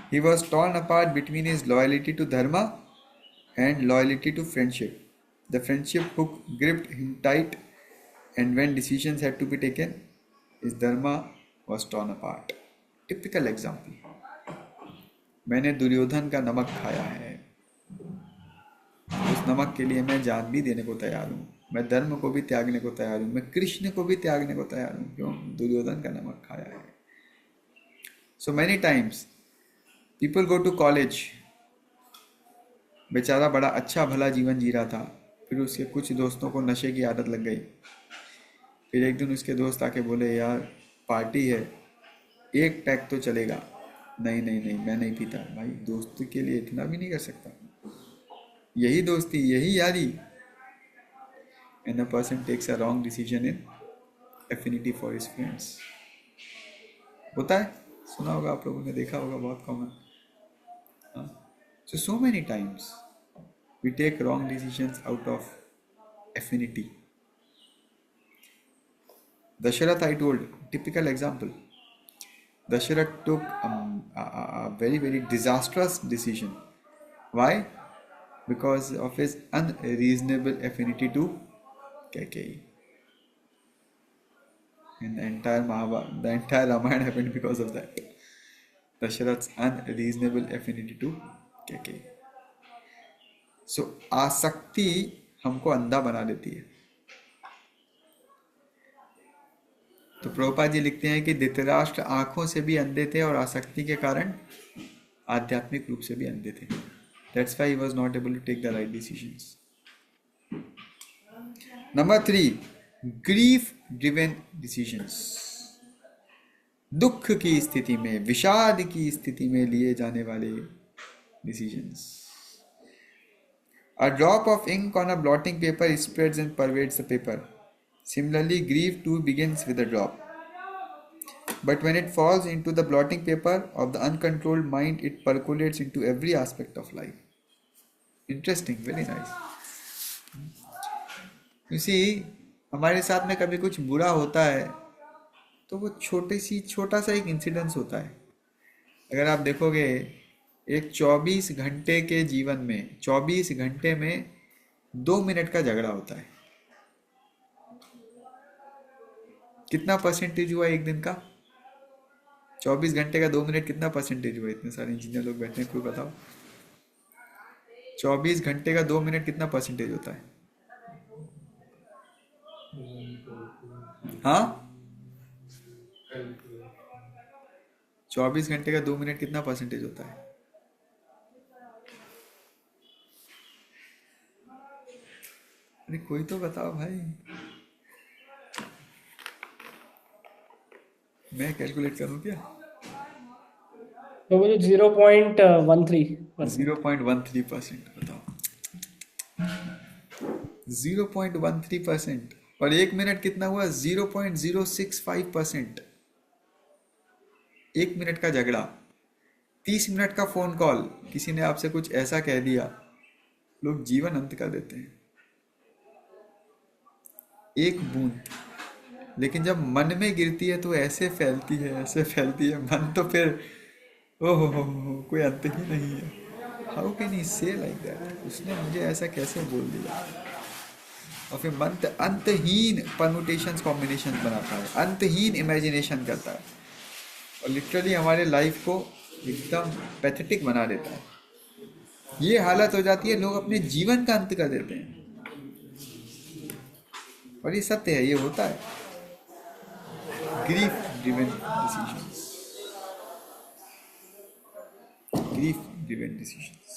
he was torn apart between his loyalty to Dharma and loyalty to friendship. The friendship hook gripped him tight, and when decisions had to be taken, his Dharma was torn apart. Typical example. मैंने दुर्योधन का नमक खाया है, उस नमक के लिए मैं जान भी देने को तैयार हूँ, मैं धर्म को भी त्यागने को तैयार हूँ, मैं कृष्ण को भी त्यागने को तैयार हूँ। क्यों? दुर्योधन का नमक खाया है। So many times people go to college, बेचारा बड़ा अच्छा भला जीवन जी रहा था, फिर उसके कुछ दोस्तों को नशे की आदत लग गई। फिर एक दिन उसके दोस्त आके बोले, यार पार्टी है, एक पैक तो चलेगा। नहीं नहीं नहीं, मैं नहीं पीता। भाई दोस्त के लिए इतना भी नहीं कर सकता, यही दोस्ती, यही यारी। And a person takes a wrong decision in affinity for his friends. होता है, सुना होगा आप लोगों ने, देखा होगा, बहुत common. So many times we take wrong decisions out of affinity. Dasharath, I told, typical example. Dasharath took a very, very disastrous decision. Why? Because of his unreasonable affinity to Kaikeyi. And the entire Mahabharata, the entire Ramayana happened because of that. Dasharath's unreasonable affinity to Kaikeyi. So, आसक्ति हमको अंधा बना देती है। तो प्रभुपाद जी लिखते हैं कि धृतराष्ट्र आंखों से भी अंधे थे और आसक्ति के कारण आध्यात्मिक रूप से भी अंधे थे। That's why he was not able to take the right decisions. Number 3, grief driven decisions. दुख की स्थिति में, विषाद की स्थिति में लिए जाने वाले decisions. A drop of ink on a blotting paper spreads and pervades the paper. Similarly, grief too begins with a drop. But when it falls into the blotting paper of the uncontrolled mind, it percolates into every aspect of life. Interesting, very nice. You see, हमारे साथ में कभी कुछ बुरा होता है तो वो छोटा सा एक इंसिडेंस होता है। अगर आप देखोगे, एक 24 घंटे के जीवन में 24 घंटे में 2 मिनट का झगड़ा होता है। कितना परसेंटेज हुआ एक दिन का? 24 घंटे का 2 मिनट कितना परसेंटेज हुआ? इतने सारे इंजीनियर लोग बैठे हैं, कोई बताओ। 24 घंटे का 2 मिनट कितना परसेंटेज होता है? हाँ, 24 घंटे का 2 मिनट कितना परसेंटेज होता है? अरे कोई तो बताओ भाई, मैं कैलकुलेट करूं क्या? तो मुझे 0.13%। 0.13%। बताओ, 0.13%। और 1 मिनट कितना हुआ? 0.065%। 1 मिनट का झगड़ा, 30 मिनट का फोन कॉल, किसी ने आपसे कुछ ऐसा कह दिया, लोग जीवन अंत कर देते हैं। एक बूंद, लेकिन जब मन में गिरती है तो ऐसे फैलती है, ऐसे फैलती है मन, तो फिर ओहो हो, कोई अंत ही नहीं है। हाउ कैन ही से लाइक दैट, उसने मुझे ऐसा कैसे बोल दिया। और फिर अंतहीन परमुटेशंस कॉम्बिनेशन बनाता है, अंतहीन इमेजिनेशन करता है, और लिटरली हमारे लाइफ को एकदम पैथेटिक बना देता है। ये हालत हो जाती है, लोग अपने जीवन का अंत कर देते हैं, और ये सत्य है, ये होता है। Grief driven decisions, grief driven decisions.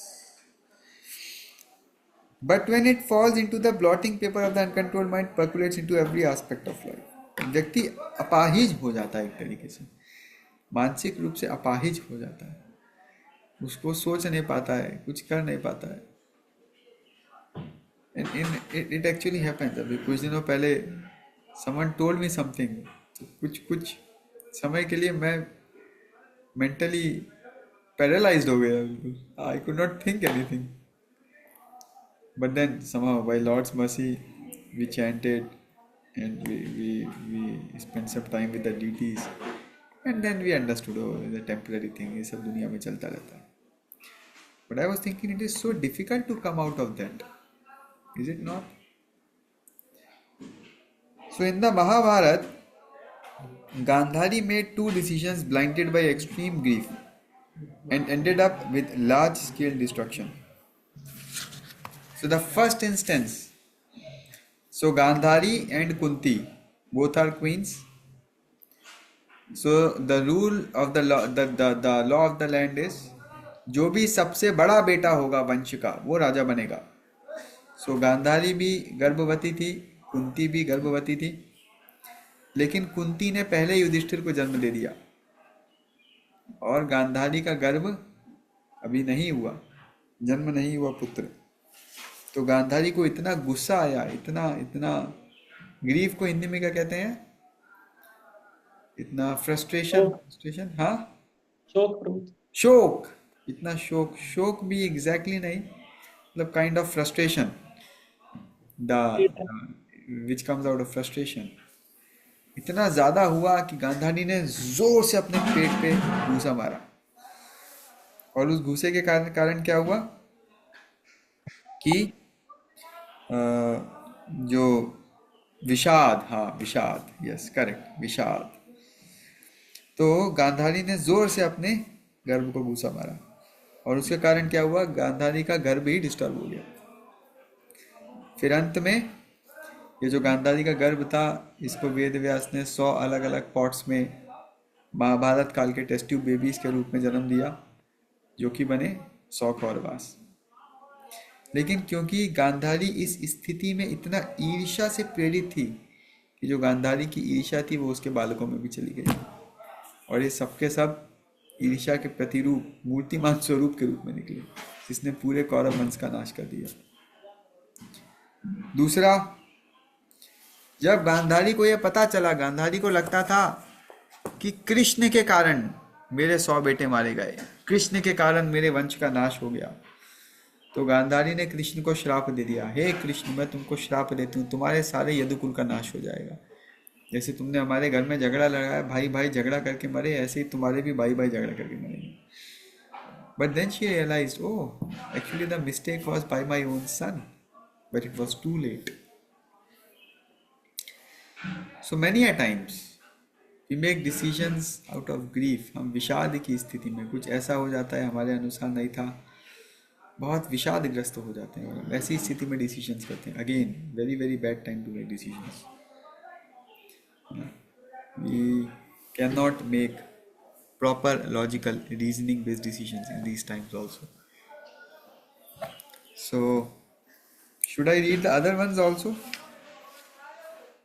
But when it falls into the blotting paper of the uncontrolled mind, percolates into every aspect of life. व्यक्ति अपाहिज हो जाता है, एक तरीके से मानसिक रूप से अपाहिज हो जाता है, उसको सोच नहीं पाता है, कुछ कर नहीं पाता है। It actually happens. अभी कुछ दिनों पहले someone told me something, तो कुछ समय के लिए मैं मेंटली पैरालाइज्ड हो गया बिल्कुल, I could not think anything. But then somehow by Lord's mercy we chanted, and we spent some time with the deities, and then we understood, oh, it's a temporary thing, ये सब दुनिया में चलता रहता है। But I was thinking it is so difficult to come out of that, is it not? So in the Mahabharata, Gandhari made two decisions blinded by extreme grief and ended up with large scale destruction. So the first instance, so Gandhari and Kunti, both are queens. So the rule of the law, the law of the land is, जो भी सबसे बड़ा बेटा होगा वंश का वो राजा बनेगा। सो गांधारी भी गर्भवती थी, कुंती भी गर्भवती थी, लेकिन कुंती ने पहले युधिष्ठिर को जन्म दे दिया, और गांधारी का गर्भ अभी नहीं हुआ, जन्म नहीं हुआ पुत्र। तो गांधारी को इतना गुस्सा आया, इतना इतना, ग्रीफ को हिंदी में क्या कहते हैं, इतना फ्रस्ट्रेशन, शोक, फ्रस्ट्रेशन, हाँ, शोक प्रवृत्ति। शोक, इतना शोक, शोक भी एग्जैक्टली नहीं, मतलब kind of frustration, the which comes out of frustration, इतना ज्यादा हुआ कि गांधारी ने जोर से अपने पेट पे घूसा मारा, और उस घूसे के कारण क्या हुआ कि जो विषाद, हाँ विषाद, यस करेक्ट, विषाद, तो गांधारी ने जोर से अपने गर्भ को घूसा मारा, और उसके कारण क्या हुआ, गांधारी का गर्भ ही डिस्टर्ब हो गया। फिर अंत में ये जो गांधारी का गर्भ था, इसको वेद व्यास ने 100 अलग अलग पॉट्स में महाभारत काल के टेस्ट ट्यूब बेबीज के रूप में जन्म दिया, जो कि बने 100 कौरवास। लेकिन क्योंकि गांधारी इस स्थिति में इतना ईर्ष्या से प्रेरित थी कि जो गांधारी की ईर्ष्या थी वो उसके बालकों में भी चली गई, और ये सबके सब ईर्ष्या के प्रतिरूप, मूर्तिमान स्वरूप के रूप में निकले, जिसने पूरे कौरव वंश का नाश कर दिया। दूसरा, जब गांधारी को यह पता चला, गांधारी को लगता था कि कृष्ण के कारण मेरे 100 बेटे मारे गए, कृष्ण के कारण मेरे वंश का नाश हो गया, तो गांधारी ने कृष्ण को श्राप दे दिया, हे कृष्ण मैं तुमको श्राप देती हूँ, तुम्हारे सारे यदुकुल का नाश हो जाएगा। जैसे तुमने हमारे घर में झगड़ा लगाया, भाई भाई झगड़ा करके मरे, ऐसे ही तुम्हारे भी भाई भाई झगड़ा करके मरेंगे। But then she realized, oh actually the mistake was by my own son, but it was too late. So many a times we make decisions out of grief. हम विषाद की स्थिति में, कुछ ऐसा हो जाता है हमारे अनुसार नहीं था, बहुत विषादग्रस्त हो जाते हैं, और ऐसी स्थिति में डिसीजंस करते हैं। Again very very bad time to make decisions. We can not make proper logical reasoning based decisions in these times also. So should I read the other ones also?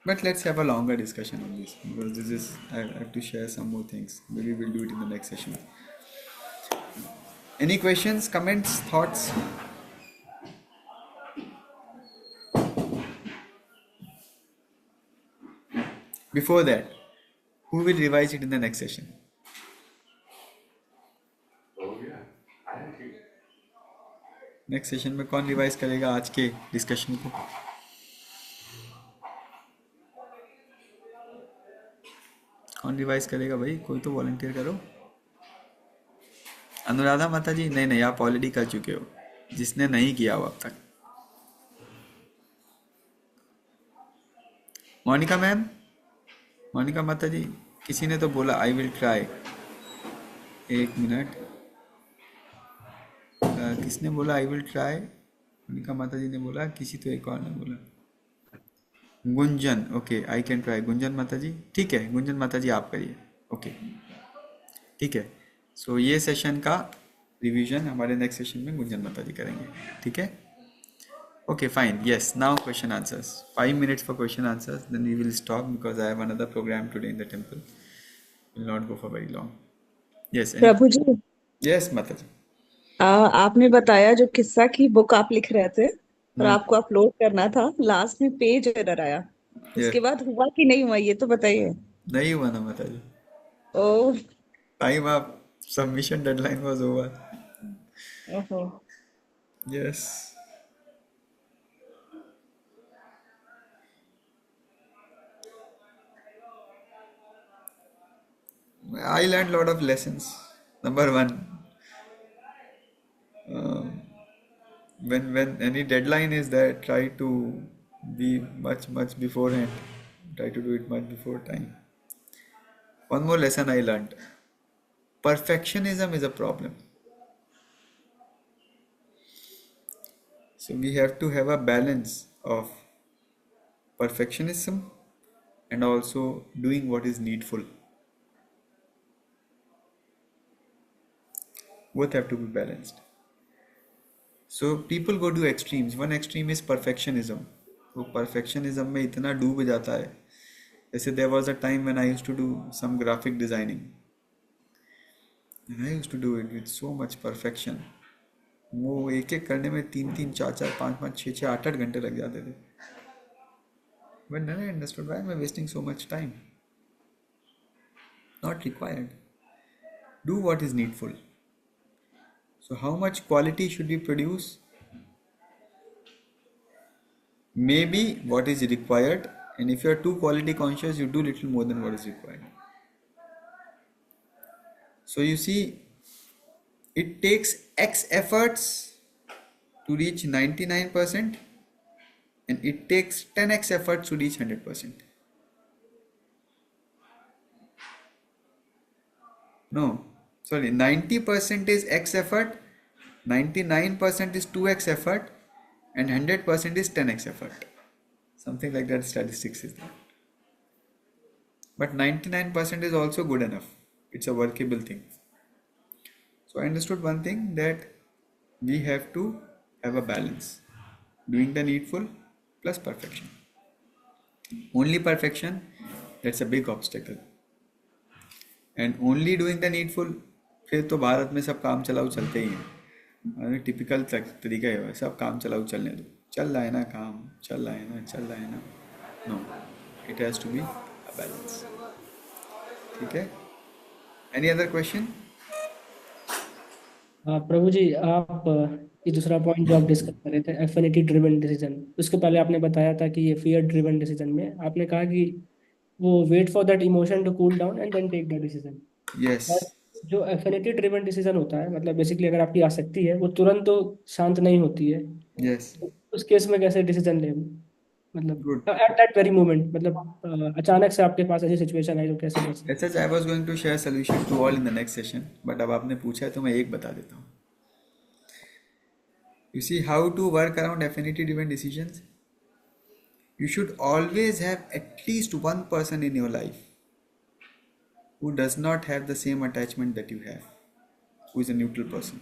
But let's have a longer discussion on this, because this is, I have to share some more things. Maybe we'll do it in the next session. Any questions, comments, thoughts? Before that, who will revise it in the next session? Next session में कौन revise करेगा आज के discussion को? कौन revise करेगा भाई? कोई तो वॉलंटियर करो। अनुराधा माता जी, नहीं नहीं, आप ऑलरेडी कर चुके हो, जिसने नहीं किया हो अब तक। मोनिका मैम, मोनिका माता जी, किसी ने तो बोला आई विल ट्राई। एक मिनट, किसने बोला आई विल ट्राई? मोनिका माता जी ने बोला, किसी तो एक और ने बोला। Gunjan, okay, I can try. Gunjan माता जी, ठीक है, गुंजन माता जी आप करिए। ओके, ठीक है। सो ये सेशन का रिवीजन हमारे नेक्स्ट सेशन में गुंजन माता जी करेंगे, ठीक है? Okay, fine. Yes, now question answers. 5 minutes for question answers. Then we will stop because I have another program today in the temple. Will not go for very long. Yes. Any? Prabhu ji, Yes, Mataji. आपने बताया जो किस्सा की book आप लिख रहे थे और Hmm. आपको अपलोड करना था, लास्ट में पेज एरर आया। Yes. उसके बाद हुआ कि नहीं हुआ ये तो बताइए। नहीं हुआ ना Mataji. O, Time up. Submission deadline was over. ओहो। Yes. I learned a lot of lessons. Number one, um, when any deadline is there, try to be much beforehand. Try to do it much before time. One more lesson I learned. Perfectionism is a problem. So we have to have a balance of perfectionism and also doing what is needful. Both have to be balanced. So people go to extremes. One extreme is perfectionism. वो perfectionism में इतना डूब जाता है. जैसे there was a time when I used to do some graphic designing. And I used to do it with so much perfection. वो एक एक करने में 3 3 4 4 5 5 6 6 8 8 घंटे लग जाते थे. But then I understood why am I wasting so much time? Not required. Do what is needful. So how much quality should we produce? Maybe what is required, and if you are too quality conscious, you do little more than what is required. So you see, it takes X efforts to reach 99%, and it takes 10x efforts to reach 100%. No, sorry, 90% is X effort, 99% is 2x effort, and 100% is 10x effort. Something like that statistics is there. But 99% is also good enough. It's a workable thing. So I understood one thing, that we have to have a balance. Doing the needful plus perfection. Only perfection, that's a big obstacle. And only doing the needful, फिर तो भारत में सब काम चलाऊ चलते ही हैं. Typical तरीका है, सब काम चलाऊ चलने दो. चल रहा है ना काम, चल रहा है ना, चल रहा है ना. No, it has to be a balance. ठीक है? Any other question? हाँ प्रभु जी, आप ये दूसरा पॉइंट जो आप डिस्कस कर रहे थे, एफिनिटी ड्रिवन डिसीजन, उसके पहले आपने बताया था कि ये फियर ड्रिवन डिसीजन में आपने कहा कि वो wait for that emotion to cool down and then take the decision. Yes. But जो एफिनिटी ड्रिवन डिसीजन होता है, मतलब बेसिकली अगर आपकी आसक्ति है वो तुरंत तो शांत नहीं होती है, यस. तो उस केस में कैसे डिसीजन ले, गुड. मतलब एट दैट वेरी मोमेंट, मतलब अचानक से आपके पास ऐसी सिचुएशन है, तो कैसे कैसे। As I was going to share solution to all in the next session, but अब आपने पूछा है तो मैं एक बता देता हूँ. You see how to work around affinity driven decisions? You should always have at least one person in your life who does not have the same attachment that you have, who is a neutral person.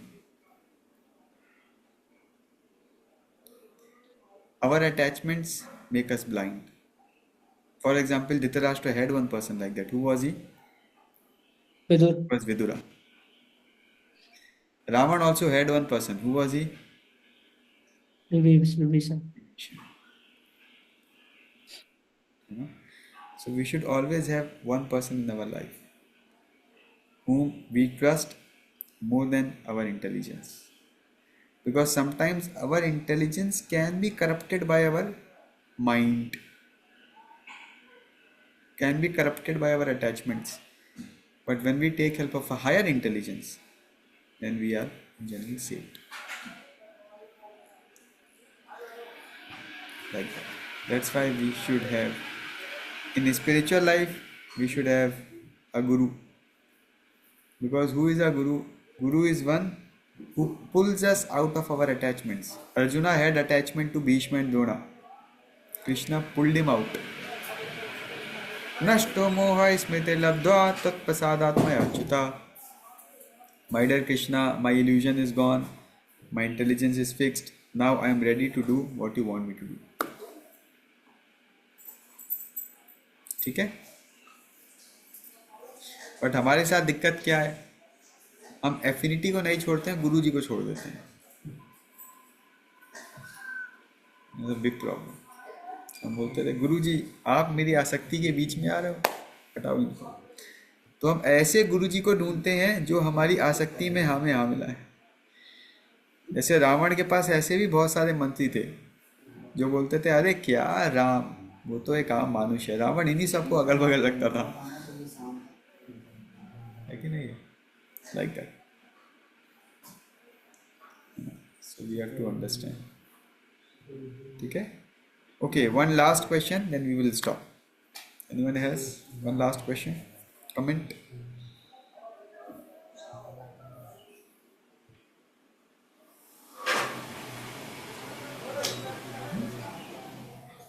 Our attachments make us blind. For example, Dhritarashtra had one person like that. Who was he? Vidur. It was Vidura. Ravan also had one person. Who was he? Vibhishan. You know? So we should always have one person in our life whom we trust more than our intelligence. Because sometimes our intelligence can be corrupted by our mind, can be corrupted by our attachments. But when we take help of a higher intelligence, then we are generally saved. Like that. That's why we should have, in spiritual life, we should have a guru. Because who is a guru? Guru is one who pulls us out of our attachments. Arjuna had attachment to Bhishma and Drona. Krishna pulled him out. Nashto moha smriti labdva tat prasadatmaya achyuta. My dear Krishna, my illusion is gone. My intelligence is fixed. Now I am ready to do what you want me to do. ठीक है? But हमारे साथ दिक्कत क्या है? हम affinity को नहीं छोड़ते हैं, गुरु जी को छोड़ देते हैं. Big problem. हम बोलते थे गुरु जी आप मेरी आसक्ति के बीच में आ रहे हो, हटाओ इनको. तो हम ऐसे गुरु जी को ढूंढते हैं जो हमारी आसक्ति में हाँ में हाँ मिलाए. जैसे रावण के पास ऐसे भी बहुत सारे मंत्री थे जो बोलते थे अरे क्या राम, वो तो एक आम मानुष है. रावण इन्हीं सबको अगल बगल रखता था, है कि नहीं? Like that. So we have to understand. ठीक है? Okay, one last question then we will stop. Anyone has one last question, comment?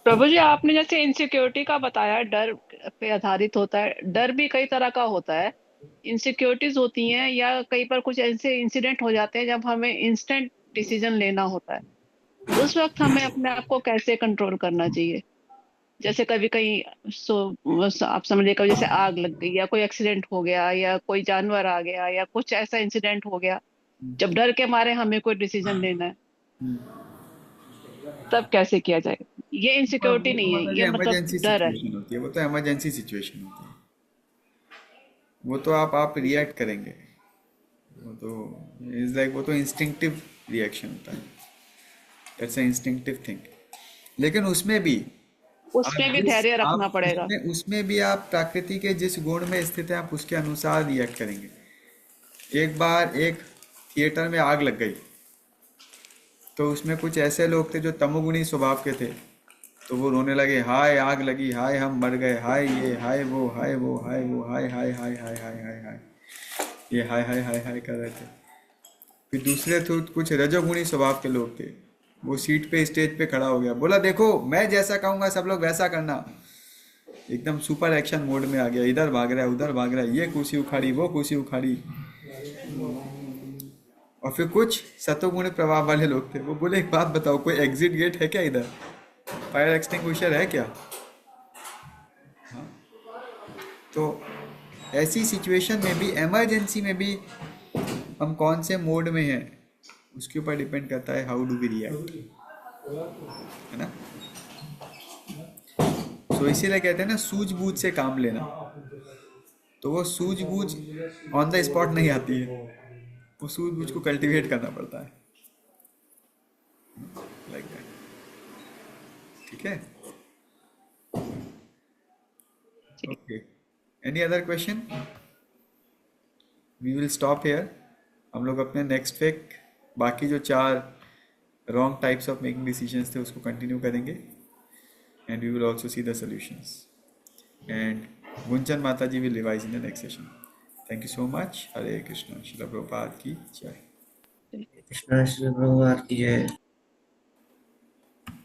प्रभु जी, आपने जैसे इनसिक्योरिटी का बताया, डर पे आधारित होता है. डर भी कई तरह का होता है. इनसिक्योरिटीज होती हैं या कई बार कुछ ऐसे इंसिडेंट हो जाते हैं जब हमें इंस्टेंट डिसीजन लेना होता है. उस वक्त हमें अपने आप को कैसे कंट्रोल करना चाहिए? जैसे कभी कहीं आप समझिए कभी जैसे आग लग गई या कोई एक्सीडेंट हो गया या कोई जानवर आ गया या कुछ ऐसा इंसिडेंट हो गया, जब डर के मारे हमें कोई डिसीजन लेना है, तब कैसे किया जाए? ये इनसिक्योरिटी नहीं है, ये मतलब इमरजेंसी डर है. सिचुएशन होती है. वो तो इमरजेंसी सिचुएशन होती है. वो तो आप रिएक्ट करेंगे. वो तो इज लाइक, वो तो इंस्टिंक्टिव रिएक्शन होता है. That's a instinctive thing. लेकिन उसमें भी उसमें भी धैर्य रखना पड़ेगा. उसमें भी आप प्रकृति के जिस गुण में स्थित है आप उसके अनुसार रिएक्ट करेंगे. एक बार एक थिएटर में आग लग गई तो उसमें कुछ ऐसे लोग थे जो तमोगुणी स्वभाव के थे. तो वो रोने लगे, हाय आग लगी, हाय हम मर गए, हाय ये, हाय वो, हाय वो, हाय वो, हाय हाय हाय हाय हाय हाय हाय, ये हाय हाय हाय हाय कर रहे थे. फिर दूसरे थे कुछ रजोगुणी स्वभाव के लोग थे. वो सीट पे स्टेज पे खड़ा हो गया, बोला देखो मैं जैसा कहूँगा सब लोग वैसा करना. एकदम सुपर एक्शन मोड में आ गया, इधर भाग रहा है उधर भाग रहा है, ये कुर्सी उखाड़ी वो कुर्सी उखाड़ी. और फिर कुछ सतोगुण प्रभाव वाले लोग थे, वो बोले एक बात बताओ, कोई एग्जिट गेट है क्या इधर? फायर एक्सटिंग्विशर है क्या? हाँ. तो ऐसी सिचुएशन में भी, इमरजेंसी में भी हम कौन से मोड में हैं उसके ऊपर डिपेंड करता है हाउ डू वी रिएक्ट, है ना? सो इसीलिए कहते हैं ना सूझबूझ से काम लेना. तो वो सूझबूझ ऑन द स्पॉट नहीं आती है, वो सूझबूझ को कल्टीवेट करना पड़ता है. Like that. ठीक है? Okay, any other question? We will stop here. हम लोग अपने नेक्स्ट वीक बाकी जो 4 wrong types of making decisions थे उसको कंटिन्यू करेंगे. And we will also see the solutions. And Gunjan माता ji will revise in the next session. Thank you so much. Hare Krishna. Srila Prabhupada की जय. कृष्ण श्री प्रभुपाद की जय.